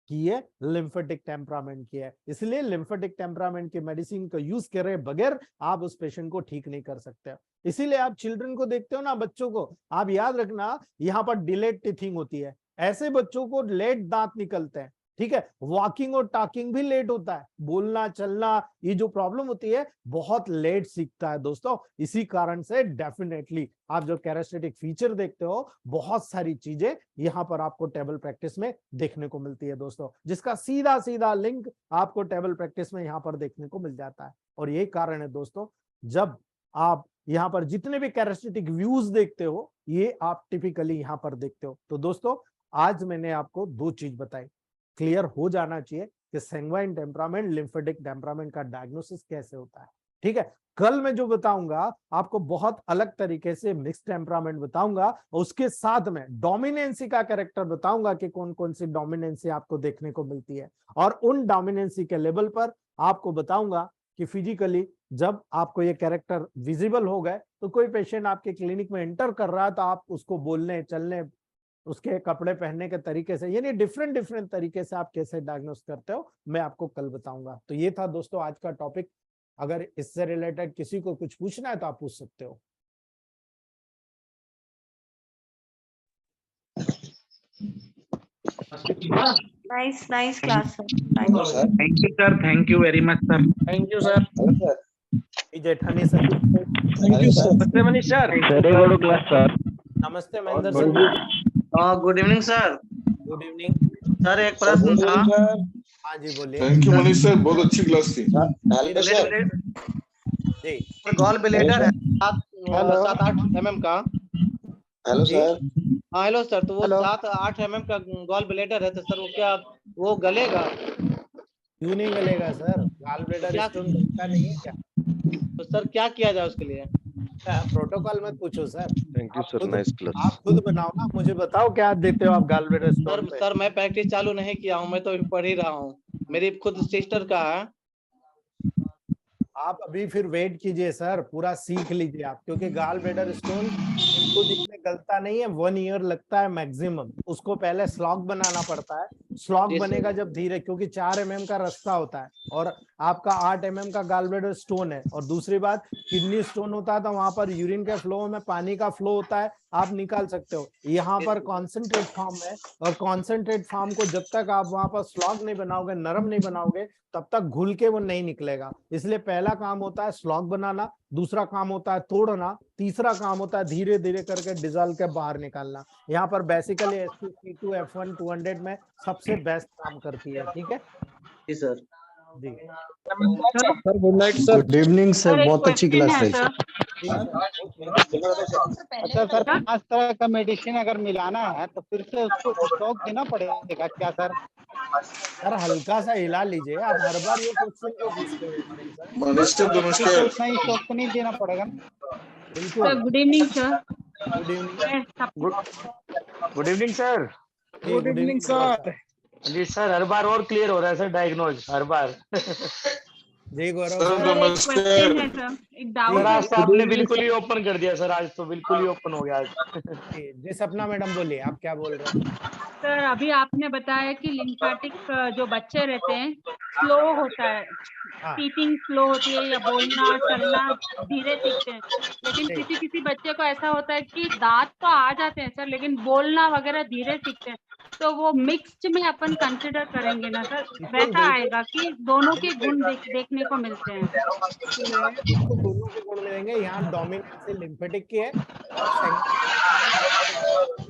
कि ये लिम्फेटिक टेम्परामेंट की है। इसलिए लिम्फेटिक टेम्परामेंट की मेडिसिन का यूज करे बगैर आप उस पेशेंट को ठीक नहीं कर सकते। इसीलिए आप चिल्ड्रन को देखते हो ना, बच्चों को, आप याद रखना यहाँ पर डिलेड टीथिंग होती है, ऐसे बच्चों को लेट दांत निकलते हैं। ठीक है, वॉकिंग और टॉकिंग भी लेट होता है, बोलना चलना, ये जो प्रॉब्लम होती है बहुत लेट सीखता है दोस्तों। इसी कारण से डेफिनेटली आप जो कैरेक्टरिस्टिक फीचर देखते हो, बहुत सारी चीजें यहाँ पर आपको टेबल प्रैक्टिस में देखने को मिलती है दोस्तों, जिसका सीधा सीधा लिंक आपको टेबल प्रैक्टिस में यहाँ पर देखने को मिल जाता है। और यही कारण है दोस्तों, जब आप यहाँ पर जितने भी कैरेक्टरिस्टिक व्यूज देखते हो, ये आप टिपिकली यहाँ पर देखते हो। तो दोस्तों आज मैंने आपको दो चीज बताई, क्लियर हो जाना चाहिए कि सैंग्वाइन टेम्परामेंट, लिम्फेटिक टेम्परामेंट का डायग्नोसिस कैसे होता है। ठीक है, कल मैं जो बताऊंगा आपको बहुत अलग तरीके से मिक्स टेम्परामेंट बताऊंगा, और उसके साथ में डोमिनेंसी का कैरेक्टर बताऊंगा कि कौन कौन सी डोमिनेंसी आपको देखने को मिलती है। और उन डोमिनेंसी के लेवल पर आपको बताऊंगा कि फिजिकली जब आपको ये कैरेक्टर विजिबल हो गए, तो कोई पेशेंट आपके क्लिनिक में एंटर कर रहा है तो आप उसको बोलने चलने, उसके कपड़े पहनने के तरीके से, यानी डिफरेंट डिफरेंट तरीके से आप कैसे डायग्नोस करते हो, मैं आपको कल बताऊंगा। तो ये था दोस्तों आज का टॉपिक। अगर इससे रिलेटेड किसी को कुछ पूछना है तो आप पूछ सकते हो। Nice class, sir. Nice. Thank you, sir. Thank you very much, sir. Thank you, sir. जेठानी sir, Thank you, sir. Namaste, Manish, sir. Very good class, sir. नमस्ते Mahendra sir, good evening sir. Good evening. Sir एक प्रश्न था। हाँ जी बोलिए। Thank you Manish sir, बहुत अच्छी class थी। जी गॉल ब्लैडर है 7-8 mm का। Hello sir. हाँ हेलो सर, तो वो हेलो। 7-8 mm का गॉल ब्लैडर है, तो सर वो क्या वो गलेगा? क्यों नहीं गलेगा सर, गॉल ब्लैडर क्या? स्टोन गलता नहीं है क्या? तो सर क्या किया जाए उसके लिए? प्रोटोकॉल मत पूछो सर, थैंक यू आप सर, खुद नाइस क्लास। आप खुद बनाओ ना, मुझे बताओ क्या देते हो आप गालब्लेडर सर स्टोन पे। सर मैं प्रैक्टिस चालू नहीं किया हूँ, मैं तो अभी पढ़ ही रहा हूँ। मेरी खुद सिस्टर का है। आप अभी फिर वेट कीजिए सर, पूरा सीख लीजिए आप, क्योंकि गाल ब्लेडर स्टोन एक दो दिन में गलता नहीं है, 1 ईयर लगता है मैक्सिमम। उसको पहले स्लॉग बनाना पड़ता है, स्लॉग जी सर। बनेगा जब धीरे, क्योंकि 4 mm का रास्ता होता है और आपका 8 mm का गाल ब्लेडर स्टोन है। और दूसरी बात, किडनी स्टोन होता है तो वहां पर यूरिन के फ्लो में पानी का फ्लो होता है, आप निकाल सकते हो। यहाँ पर कॉन्सेंट्रेट फॉर्म है, और कॉन्सेंट्रेट फॉर्म को जब तक आप वहां पर स्लॉग नहीं बनाओगे, नरम नहीं बनाओगे, तब तक घुल के वो नहीं निकलेगा। इसलिए पहला काम होता है स्लॉग बनाना, दूसरा काम होता है तोड़ना, तीसरा काम होता है धीरे धीरे करके डिजॉल्व के बाहर निकालना। यहाँ पर बेसिकली SP2 F1 200 में सबसे बेस्ट काम करती है। ठीक है जी सर। जी, sir good night sir. Good evening sir एक क्वेश्चन है सर। अच्छा सर, 5 तरह का मेडिसिन अगर मिलाना है तो फिर से उसको स्टॉक देना पड़ेगा क्या सर? सर हल्का सा हिला लीजिए, आप हर बार ये क्वेश्चन क्यों पूछते हो मनीष सर? मनीष सर फिर से नमस्कार। उतना ही स्टॉक तो नहीं देना पड़ेगा ना? बिल्कुल। Good evening sir. Good evening. Good evening sir. Good evening sir. जी सर, हर बार और क्लियर हो रहा है सर, डायग्नोज हर बार। जी गौरव सर सर। एक नमस्कार। क्वेश्चन है सर, एक सर डाउट है आज तो आपने बिल्कुल ही ओपन कर दिया सर, आज तो बिल्कुल ही ओपन हो गया आज। जी सपना मैडम बोलिए, आप क्या बोल रहे हैं? सर। अभी आपने बताया कि लिम्फेटिक जो बच्चे रहते हैं स्लो होता है, हाँ स्पीकिंग स्लो होती है या बोलना चलना धीरे सीखते हैं, लेकिन जी। किसी किसी बच्चे को ऐसा होता है कि दांत तो आ जाते हैं सर लेकिन बोलना वगैरह धीरे सीखते हैं, तो वो मिक्स्ड में अपन कंसिडर करेंगे ना सर? बिल्कुल वैसा बिल्कुल आएगा कि दोनों के गुण देखने को मिलते हैं? बिल्कुल दोनों के गुण मिलेंगे। यहाँ डोमिनेंसी लिम्फेटिक की है और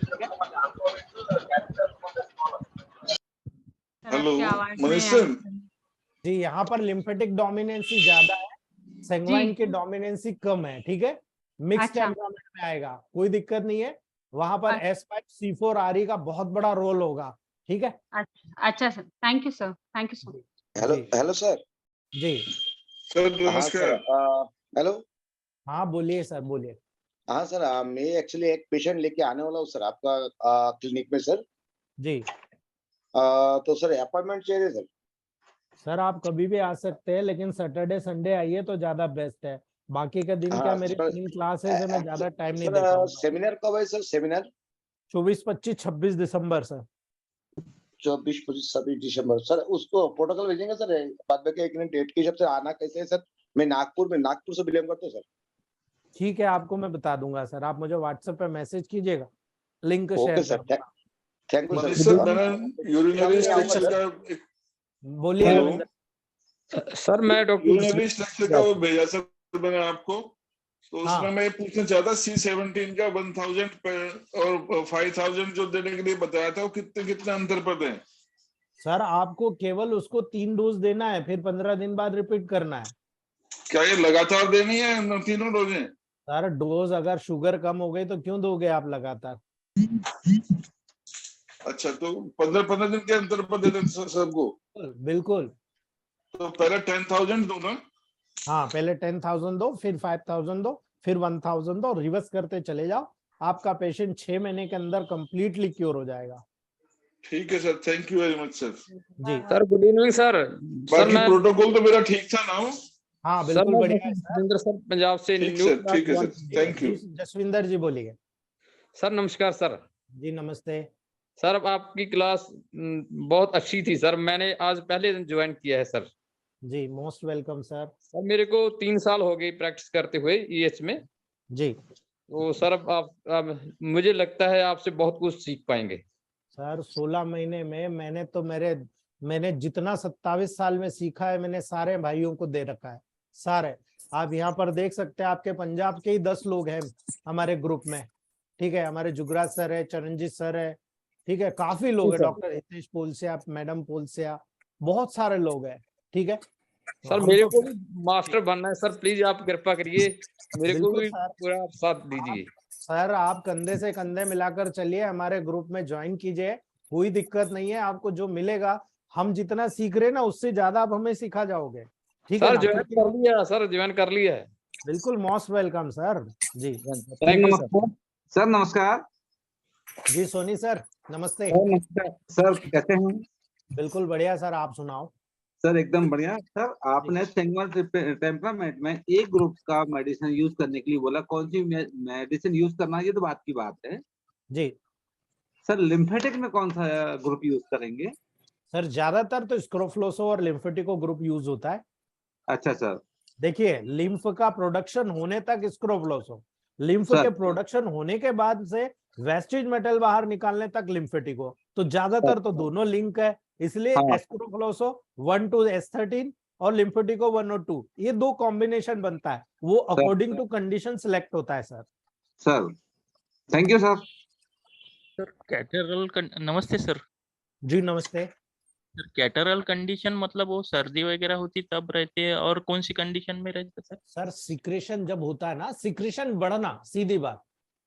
ठीक है। सर हेलो आपकी आवाज मनीष नहीं आ सर। रही है। जी यहाँ पर लिम्फेटिक डोमिनेंसी ज्यादा है, सेंग्वाइन की डोमिनेंसी कम है। ठीक है, मिक्स अच्छा टेम्परामेंट में आएगा, कोई दिक्कत नहीं है। वहां पर S5C4RE का बहुत बड़ा रोल होगा। ठीक है अच्छा sir, thank you sir, thank you sir. Hello जी हेलो सर। जी। सर हाँ सर। नमस्कार। हेलो। हाँ बोलिए सर, बोलिए। हाँ सर, मैं एक्चुअली एक पेशेंट लेके आने वाला हूँ सर आपका क्लिनिक में सर। जी तो सर अपॉइंटमेंट चाहिए सर। सर आप कभी भी आ सकते हैं, लेकिन सैटरडे संडे आइए तो ज्यादा बेस्ट है। बाकी के दिन क्या हाँ मेरी सर। 3 क्लासेस है, मैं ज्यादा टाइम नहीं दे सर पाऊंगा। सेमिनार कब है सर? सेमिनार 24, 25, 26 दिसंबर सर। 24, 25, 26 दिसंबर सर। उसको प्रोटोकॉल भेजेंगे सर बाद में? एक डेट के हिसाब से आना कैसे है सर? मैं नागपुर से बिलोंग करता हूँ सर। ठीक है, आपको मैं बता दूंगा सर, आप मुझे व्हाट्सएप पे मैसेज कीजिएगा, लिंक शेयर ओके कर सर, दूंगा। Thank you Manish sir. Sir मैंने यूरिनरी स्ट्रक्चर का बोलिए हेलो रविंद्र। सर मैं डॉक्टर यूरिनरी स्ट्रक्चर का वो भेजा सर मैंने आपको। तो हाँ उसमें मैं पूछना चाहता C17 का 1000 और 5000 जो देने के लिए बताया था, वो कितने कितने अंतर पर दें? सर आपको केवल उसको 3 डोज देना है, फिर 15 दिन बाद रिपीट करना है। क्या ये लगातार देनी है तीनों डोजें? सर डोज अगर शुगर कम हो गई तो क्यों दोगे आप लगातार? अच्छा, तो 15-15 दिन के अंतर पर दे दें सबको। बिल्कुल। तो पहले 10,000 दो ना। हाँ पहले 10,000 दो, फिर 5,000 दो, फिर 1,000 दो, रिवर्स करते चले जाओ। आपका पेशेंट 6 महीने के अंदर कंप्लीटली क्योर हो जाएगा। ठीक है sir, thank you very much sir. जी sir good evening sir. Sir बाकी मैं प्रोटोकॉल तो मेरा ठीक था ना? हाँ सर बिल्कुल मैं बढ़िया है सर। जसविंदर सर पंजाब से ठीक न्यू सर, ठीक है सर, थैंक यू। जसविंदर जी बोलिए। सर नमस्कार सर। जी नमस्ते। सर अब आपकी क्लास बहुत अच्छी थी सर, मैंने आज पहले दिन ज्वाइन किया है सर। जी मोस्ट वेलकम सर। सर मेरे को 3 साल हो गए प्रैक्टिस करते हुए EH में। जी तो सर अब मुझे लगता है आपसे बहुत कुछ सीख पाएंगे। सर 16 महीने में मैंने जितना 27 साल में सीखा है, मैंने सारे भाइयों को दे रखा है, सारे। आप यहाँ पर देख सकते हैं, आपके पंजाब के ही 10 लोग हैं हमारे ग्रुप में। ठीक है, हमारे जुगराज सर है, चरणजीत सर है, ठीक है, काफी लोग है, डॉक्टर हितेश पोलसिया, मैडम पोलसिया, बहुत सारे लोग हैं। ठीक है सर हम मेरे तो को भी मास्टर बनना है सर, प्लीज आप कृपा करिए मेरे को बिल्कुल भी सर। पूरा साथ दीजिए। सर आप कंधे से कंधे मिलाकर चलिए, हमारे ग्रुप में ज्वाइन कीजिए, कोई दिक्कत नहीं है। आपको जो मिलेगा, हम जितना सीख रहे हैं ना उससे ज्यादा आप हमें सिखा जाओगे। ठीक है सर ना? ज्वाइन क्योंकि- कर लिया सर, ज्वाइन कर लिया है। बिल्कुल मोस्ट वेलकम सर जी। Thank you sir. सर नमस्कार। जी सोनी सर नमस्ते। सर कैसे हैं? बिल्कुल बढ़िया सर, आप सुनाओ। सर एकदम बढ़िया। सर आपने सेंगुलर टेम्परामेंट में एक ग्रुप का मेडिसिन यूज करने के लिए बोला, कौन सी मेडिसिन यूज करना है ये तो बात की बात है जी सर। लिम्फेटिक में कौन सा ग्रुप यूज करेंगे? सर ज्यादातर तो स्क्रोफ्लोसो और लिम्फेटिको ग्रुप यूज होता है। अच्छा सर। देखिए लिम्फ का प्रोडक्शन होने तक स्क्रोफ्लोसो, लिम्फ सर। के प्रोडक्शन होने के बाद से वेस्टेज मेटल बाहर निकालने तक लिम्फेटिको, तो ज्यादातर तो दोनों लिंक है, इसलिए हाँ। स्क्रोफ्लोसो 1 to S13 और लिम्फेटिको 1 और 2 ये दो कॉम्बिनेशन बनता है, वो अकॉर्डिंग टू कंडीशन सिलेक्ट होता है sir. Sir thank you sir. Sir catarrhal नमस्ते सर। जी नमस्ते सर कैटरल कंडीशन मतलब वो सर्दी वगैरह होती तब रहते हैं, और कौन सी कंडीशन में रहते सर? सर सिक्रेशन जब होता है ना, सिक्रेशन बढ़ना, सीधी बात,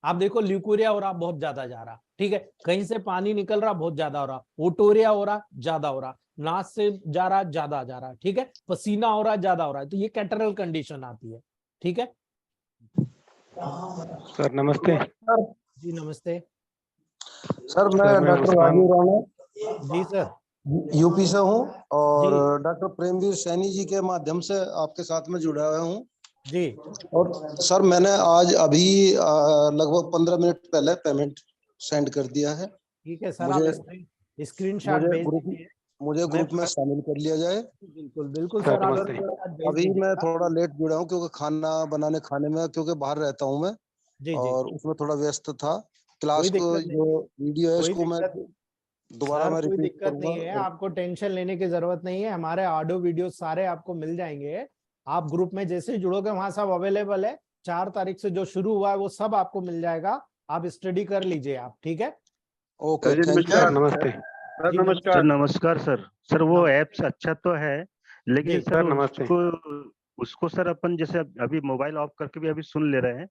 आप देखो ल्यूकोरिया हो रहा बहुत ज्यादा जा रहा, ठीक है, कहीं से पानी निकल रहा बहुत ज्यादा हो रहा, ओटोरिया हो रहा ज्यादा हो रहा, नाक से जा रहा ज्यादा जा रहा, ठीक है, पसीना हो रहा ज्यादा हो रहा है, तो ये कैटरल कंडीशन आती है। ठीक है सर नमस्ते। जी नमस्ते सर मैं doctor Rajiv Rana ji sir UP से हूँ और डॉक्टर प्रेमवीर सैनी जी के माध्यम से आपके साथ में जुड़ा हुआ हूँ जी। और सर मैंने आज अभी लगभग 15 मिनट पहले पेमेंट सेंड कर दिया है। ठीक है सर, आप स्क्रीनशॉट भेज दीजिए, मुझे ग्रुप में शामिल कर लिया जाए। बिल्कुल बिल्कुल सर, अभी मैं थोड़ा लेट जुड़ा हूँ क्योंकि खाने में क्योंकि बाहर रहता हूँ मैं जी और उसमें थोड़ा व्यस्त था। क्लास कोई को दिक्कत नहीं, जो वीडियो है कोई उसको मैं दिक्कत दोबारा मैं कोई रिपीट दिक्कत नहीं है, करूंगा। आपको टेंशन लेने की जरूरत नहीं है, हमारे ऑडियो वीडियो सारे आपको मिल जाएंगे। आप ग्रुप में जैसे ही जुड़ोगे वहां सब अवेलेबल है, 4 तारीख से जो शुरू हुआ है वो सब आपको मिल जाएगा, आप स्टडी कर लीजिए आप। ठीक है ओके नमस्कार। नमस्ते जी, नमस्कार। नमस्कार सर। सर वो ऐप्स अच्छा तो है लेकिन जी, सर नमस्ते। उसको सर अपन जैसे अभी मोबाइल ऑफ करके भी अभी सुन ले रहे हैं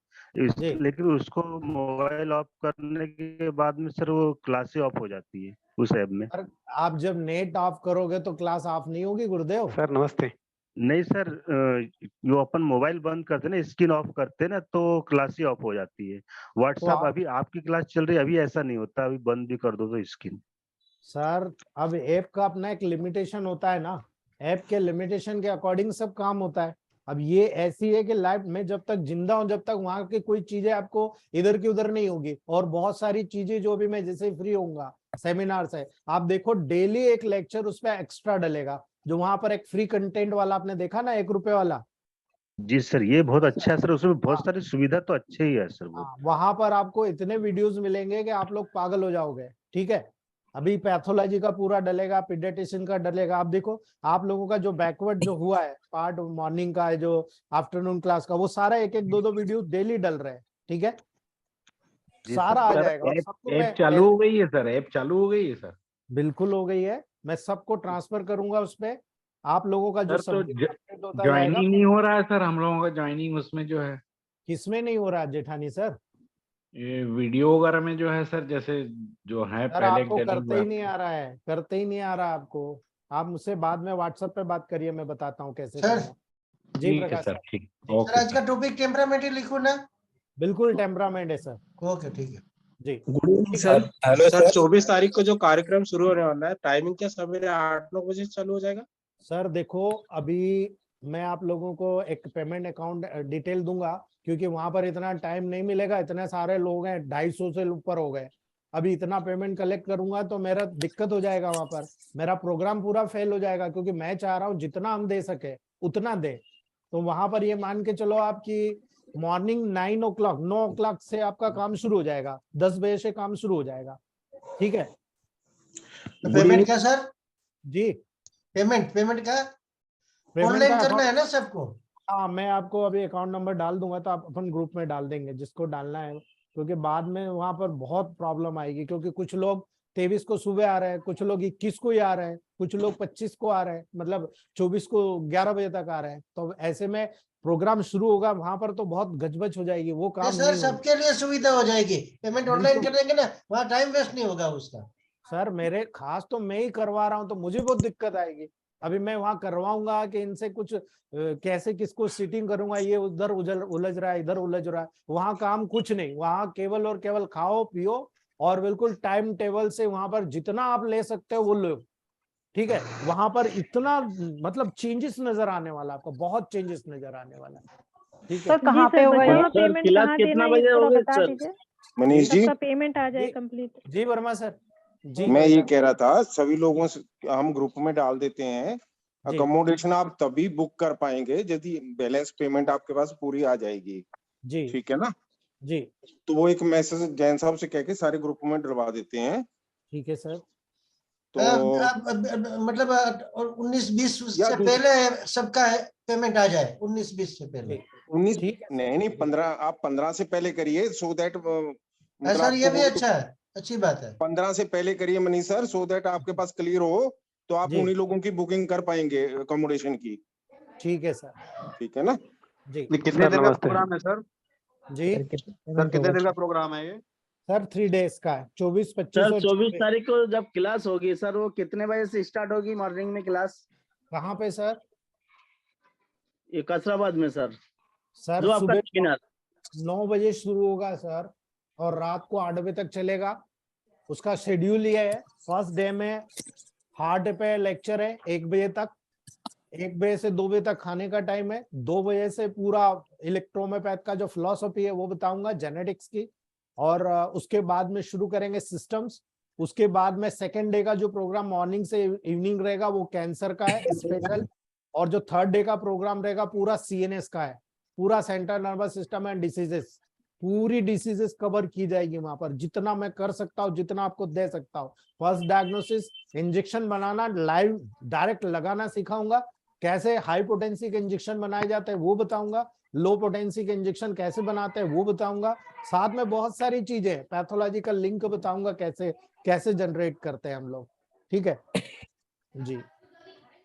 जी। लेकिन उसको मोबाइल ऑफ करने के बाद में सर वो क्लास ही ऑफ हो जाती है उस ऐप में। आप जब नेट ऑफ करोगे तो क्लास ऑफ नहीं होगी गुरुदेव। सर नमस्ते। नहीं सर, जो अपन मोबाइल बंद करते ना, स्क्रीन ऑफ करते ना, तो क्लास ही ऑफ हो जाती है। व्हाट्सएप अभी आपकी क्लास चल रही है, अभी ऐसा नहीं होता, अभी बंद भी कर दो तो स्क्रीन। सर अब ऐप का अपना एक लिमिटेशन होता है ना, ऐप के लिमिटेशन के अकॉर्डिंग सब काम होता है। अब ये ऐसी है कि लाइफ में जब तक जिंदा हूं, जब तक वहां की कोई चीजें आपको इधर की उधर नहीं होगी, और बहुत सारी चीजें जो भी मैं जैसे फ्री होऊंगा सेमिनार से, आप देखो डेली एक लेक्चर उस पर एक्स्ट्रा डलेगा, जो वहां पर एक फ्री कंटेंट वाला आपने देखा ना, 1 रुपए वाला। जी सर, ये बहुत अच्छा है सर, उसमें बहुत सारी सुविधा तो अच्छे ही है सर वो। वहां पर आपको इतने वीडियोस मिलेंगे कि आप लोग पागल हो जाओगे। ठीक है, अभी पैथोलॉजी का पूरा डलेगा, पीडियाट्रिशियन का डलेगा। आप देखो आप लोगों का जो बैकवर्ड जो हुआ है पार्ट मॉर्निंग का, जो आफ्टरनून क्लास का, वो सारा एक एक दो वीडियो डेली डल रहे हैं। ठीक है, सारा आ जाएगा। और सबको ऐप चालू हो गई है सर, ऐप चालू हो गई है सर। बिल्कुल हो गई है, मैं सबको ट्रांसफर करूंगा उस पे। आप लोगों का जो सर तो ज्वाइनिंग नहीं हो रहा है सर, हम लोगों का ज्वाइनिंग उसमें जो है। किसमें नहीं हो रहा जेठानी सर? ये वीडियो वगैरह में जो है सर, जैसे जो है सर पहले आपको करते ही नहीं आ रहा है, करते ही नहीं आ रहा आपको। आप मुझसे बाद में व्हाट्सएप पे बात करिए, मैं बताता हूँ कैसे करना है। जी ठीक है प्रकाश सर, ठीक। सर आज का टॉपिक टेम्परामेंट ही लिखो ना। बिल्कुल टेम्परामेंट है सर। ओके ठीक है जी। Good evening sir. Hello sir, 24 तारीख को जो कार्यक्रम शुरू होने वाला है, टाइमिंग क्या सवेरे 8-9 बजे चालू हो जाएगा? सर देखो अभी मैं आप लोगों को एक पेमेंट अकाउंट डिटेल दूंगा, क्योंकि वहां पर इतना टाइम नहीं मिलेगा, इतने सारे लोग हैं, 250 से ऊपर हो गए। अभी इतना पेमेंट कलेक्ट करूंगा तो मेरा दिक्कत हो जाएगा, वहां पर मेरा प्रोग्राम पूरा फेल हो जाएगा, क्योंकि मैं चाह रहा हूँ जितना हम दे सके उतना दे। तो वहां पर ये मान के चलो आपकी मॉर्निंग 9 o'clock से आपका काम शुरू हो जाएगा, 10 बजे से काम शुरू हो जाएगा। ठीक है, पेमेंट क्या सर? जी पेमेंट का ऑनलाइन करना है ना सबको? हाँ, मैं आपको अभी अकाउंट नंबर डाल दूंगा, तो आप अपन ग्रुप में डाल देंगे जिसको डालना है, क्योंकि बाद में वहां पर बहुत प्रॉब्लम आएगी, क्योंकि कुछ लोग 23 को सुबह आ रहे हैं, कुछ लोग 21 को ही आ रहे हैं, कुछ लोग 25 को आ रहे हैं, मतलब 24 को 11 बजे तक आ रहे हैं। तो ऐसे में प्रोग्राम शुरू होगा वहां पर तो बहुत गजबज हो जाएगी, वो काम सर सबके लिए सुविधा हो जाएगी, पेमेंट ऑनलाइन कर देंगे ना, वहाँ टाइम वेस्ट नहीं होगा उसका। सर मेरे खास तो मैं ही करवा रहा हूँ, तो मुझे बहुत दिक्कत आएगी। अभी मैं वहां करवाऊंगा कि इनसे कुछ कैसे किसको सीटिंग करूंगा, ये उधर उलझ रहा है, इधर उलझ रहा है, वहां काम कुछ नहीं। वहां केवल और केवल खाओ पियो और बिल्कुल टाइम टेबल से वहां पर जितना आप ले सकते हो वो लो, ठीक है। वहां पर इतना मतलब चेंजेस नजर आने वाला, आपको बहुत चेंजेस नजर आने वाला, ठीक है। सर कहाँ पे होगा ये? सर क्लास कितना बजे होगी सर? मनीष जी, सबका पेमेंट आ जाए कंप्लीट। जी वर्मा सर जी। मैं ये कह रहा था सभी लोगों से हम ग्रुप में डाल देते हैं, जी। अकोमोडेशन आप तभी बुक कर पाएंगे यदि बैलेंस पेमेंट आपके पास पूरी आ जाएगी, जी ठीक है ना जी। तो वो एक मैसेज जैन साहब से कह के सारे ग्रुप में डलवा देते हैं, ठीक है सर। तो मतलब 19-20 से पहले सबका पेमेंट आ जाए, 19-20 से पहले। 19 नहीं 15, आप 15 से पहले करिए सो दैट सर ये भी अच्छा है, अच्छी बात है। 15 से पहले करिए मनीष सर, सो दैट आपके पास क्लियर हो तो आप उन्हीं लोगों की बुकिंग कर पाएंगे अकोमोडेशन की। ठीक है सर। ठीक है ना जी। कितने देर का प्रोग्राम है सर? जी सर कितने देर का प्रोग्राम है ये? सर 3 days का है, 24, 25 सर और 24 तारीख को जब क्लास होगी सर, वो कितने बजे से स्टार्ट होगी मॉर्निंग में क्लास? कहाँ पे सर? ये कसराबाद में सर। सर जो आपका सुबह सेमिनार 9 बजे शुरू होगा सर और रात को 8 बजे तक चलेगा। उसका शेड्यूल ये है, फर्स्ट डे में हार्ट पे लेक्चर है 1 बजे तक, 1 बजे से 2 बजे तक खाने का टाइम है, 2 बजे से पूरा इलेक्ट्रोमोपैथ का जो फिलॉसफी है वो बताऊंगा, जेनेटिक्स की, और उसके बाद में शुरू करेंगे सिस्टम्स। उसके बाद में सेकेंड डे का जो प्रोग्राम मॉर्निंग से इवनिंग रहेगा वो कैंसर का है स्पेशल, और जो थर्ड डे का प्रोग्राम रहेगा पूरा CNS का है, पूरा central nervous system and diseases, पूरी डिसीजेस कवर की जाएगी वहां पर, जितना मैं कर सकता हूँ, जितना आपको दे सकता हूँ। फर्स्ट डायग्नोसिस, इंजेक्शन बनाना लाइव डायरेक्ट लगाना सिखाऊंगा, कैसे हाई पोटेंसी के इंजेक्शन बनाए जाते हैं वो बताऊंगा, लो पोटेंसी के इंजेक्शन कैसे बनाते हैं वो बताऊंगा, साथ में बहुत सारी चीजें पैथोलॉजिकल लिंक बताऊंगा कैसे कैसे जनरेट करते हैं हम लोग, ठीक है जी।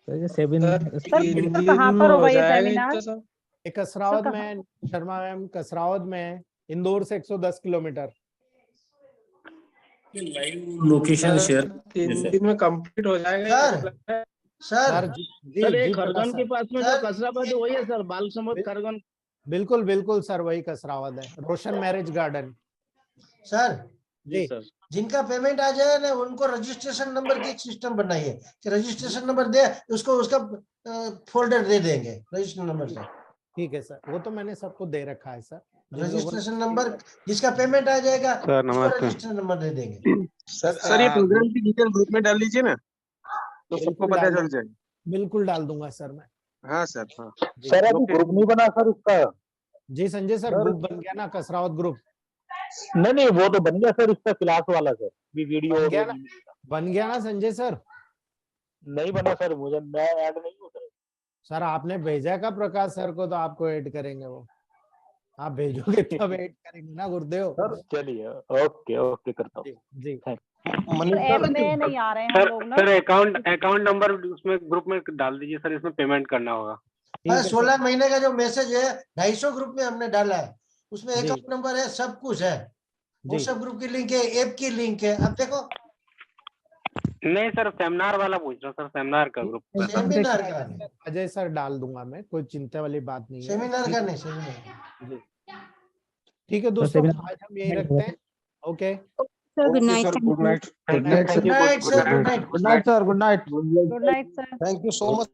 कहाँ पर होगा ये सेमिनार? कसरावद में, शर्मा मैम कसरावद में, इंदौर से 110 किलोमीटर। लोकेशन शेयर 3 दिन में कंप्लीट हो जाएगा सर। सर ये खरगोन के पास में जो कसराबाद वही है सर, बाल समोद खरगोन? बिल्कुल बिल्कुल सर, वही कसरावद है, रोशन मैरिज गार्डन। सर जी सर, जिनका पेमेंट आ जाए ना उनको रजिस्ट्रेशन नंबर की एक सिस्टम बनाइए कि रजिस्ट्रेशन नंबर दे, उसको उसका फोल्डर दे देंगे रजिस्ट्रेशन नंबर से। ठीक है सर, वो तो मैंने सबको दे रखा है सर। रजिस्ट्रेशन नंबर जिसका पेमेंट आ जाएगा सर, उसको नमस्ते। रजिस्ट्रेशन नंबर दे देंगे। सर ये प्रोग्राम की डिटेल ग्रुप में डाल लीजिए ना, तो सबको बिल्कुल पता डाल चल जाए। बिल्कुल डाल दूंगा सर मैं। हाँ सर, हाँ सर अभी ग्रुप नहीं बना सर उसका। जी संजय सर, ग्रुप बन गया ना कसरावद ग्रुप? नहीं वो तो बन गया सर, इसका क्लास वाला सर भी वीडियो बन गया ना संजय सर? नहीं बना सर, मुझे मैं ऐड नहीं हूँ सर आपने भेजा का प्रकाश सर को, तो आपको ऐड करेंगे वो, आप भेजोगे तब ऐड करेंगे ना गुरुदेव। सर। चलिए ओके ओके करता हूँ जी। ऐप में नहीं आ रहे हैं लोग ना। सर अकाउंट नंबर उसमें ग्रुप में डाल दीजिए सर, इसमें पेमेंट करना होगा। 16 महीने का जो मैसेज है 250 ग्रुप में हमने डाला है, उसमें अकाउंट नंबर है, सब कुछ है, वो सब ग्रुप की लिंक है, ऐप की लिंक है। अब देखो नहीं सर, सेमिनार वाला पूछ रहा हूँ सर, सेमिनार का ग्रुप। सेमिनार का अजय सर डाल दूंगा मैं, कोई चिंता वाली बात नहीं है। सेमिनार का नहीं, सेमिनार। ठीक है दोस्तों, आज हम यही रखते हैं। Okay good night good night sir, good night good night sir, good night. Good night sir. Thank you so much.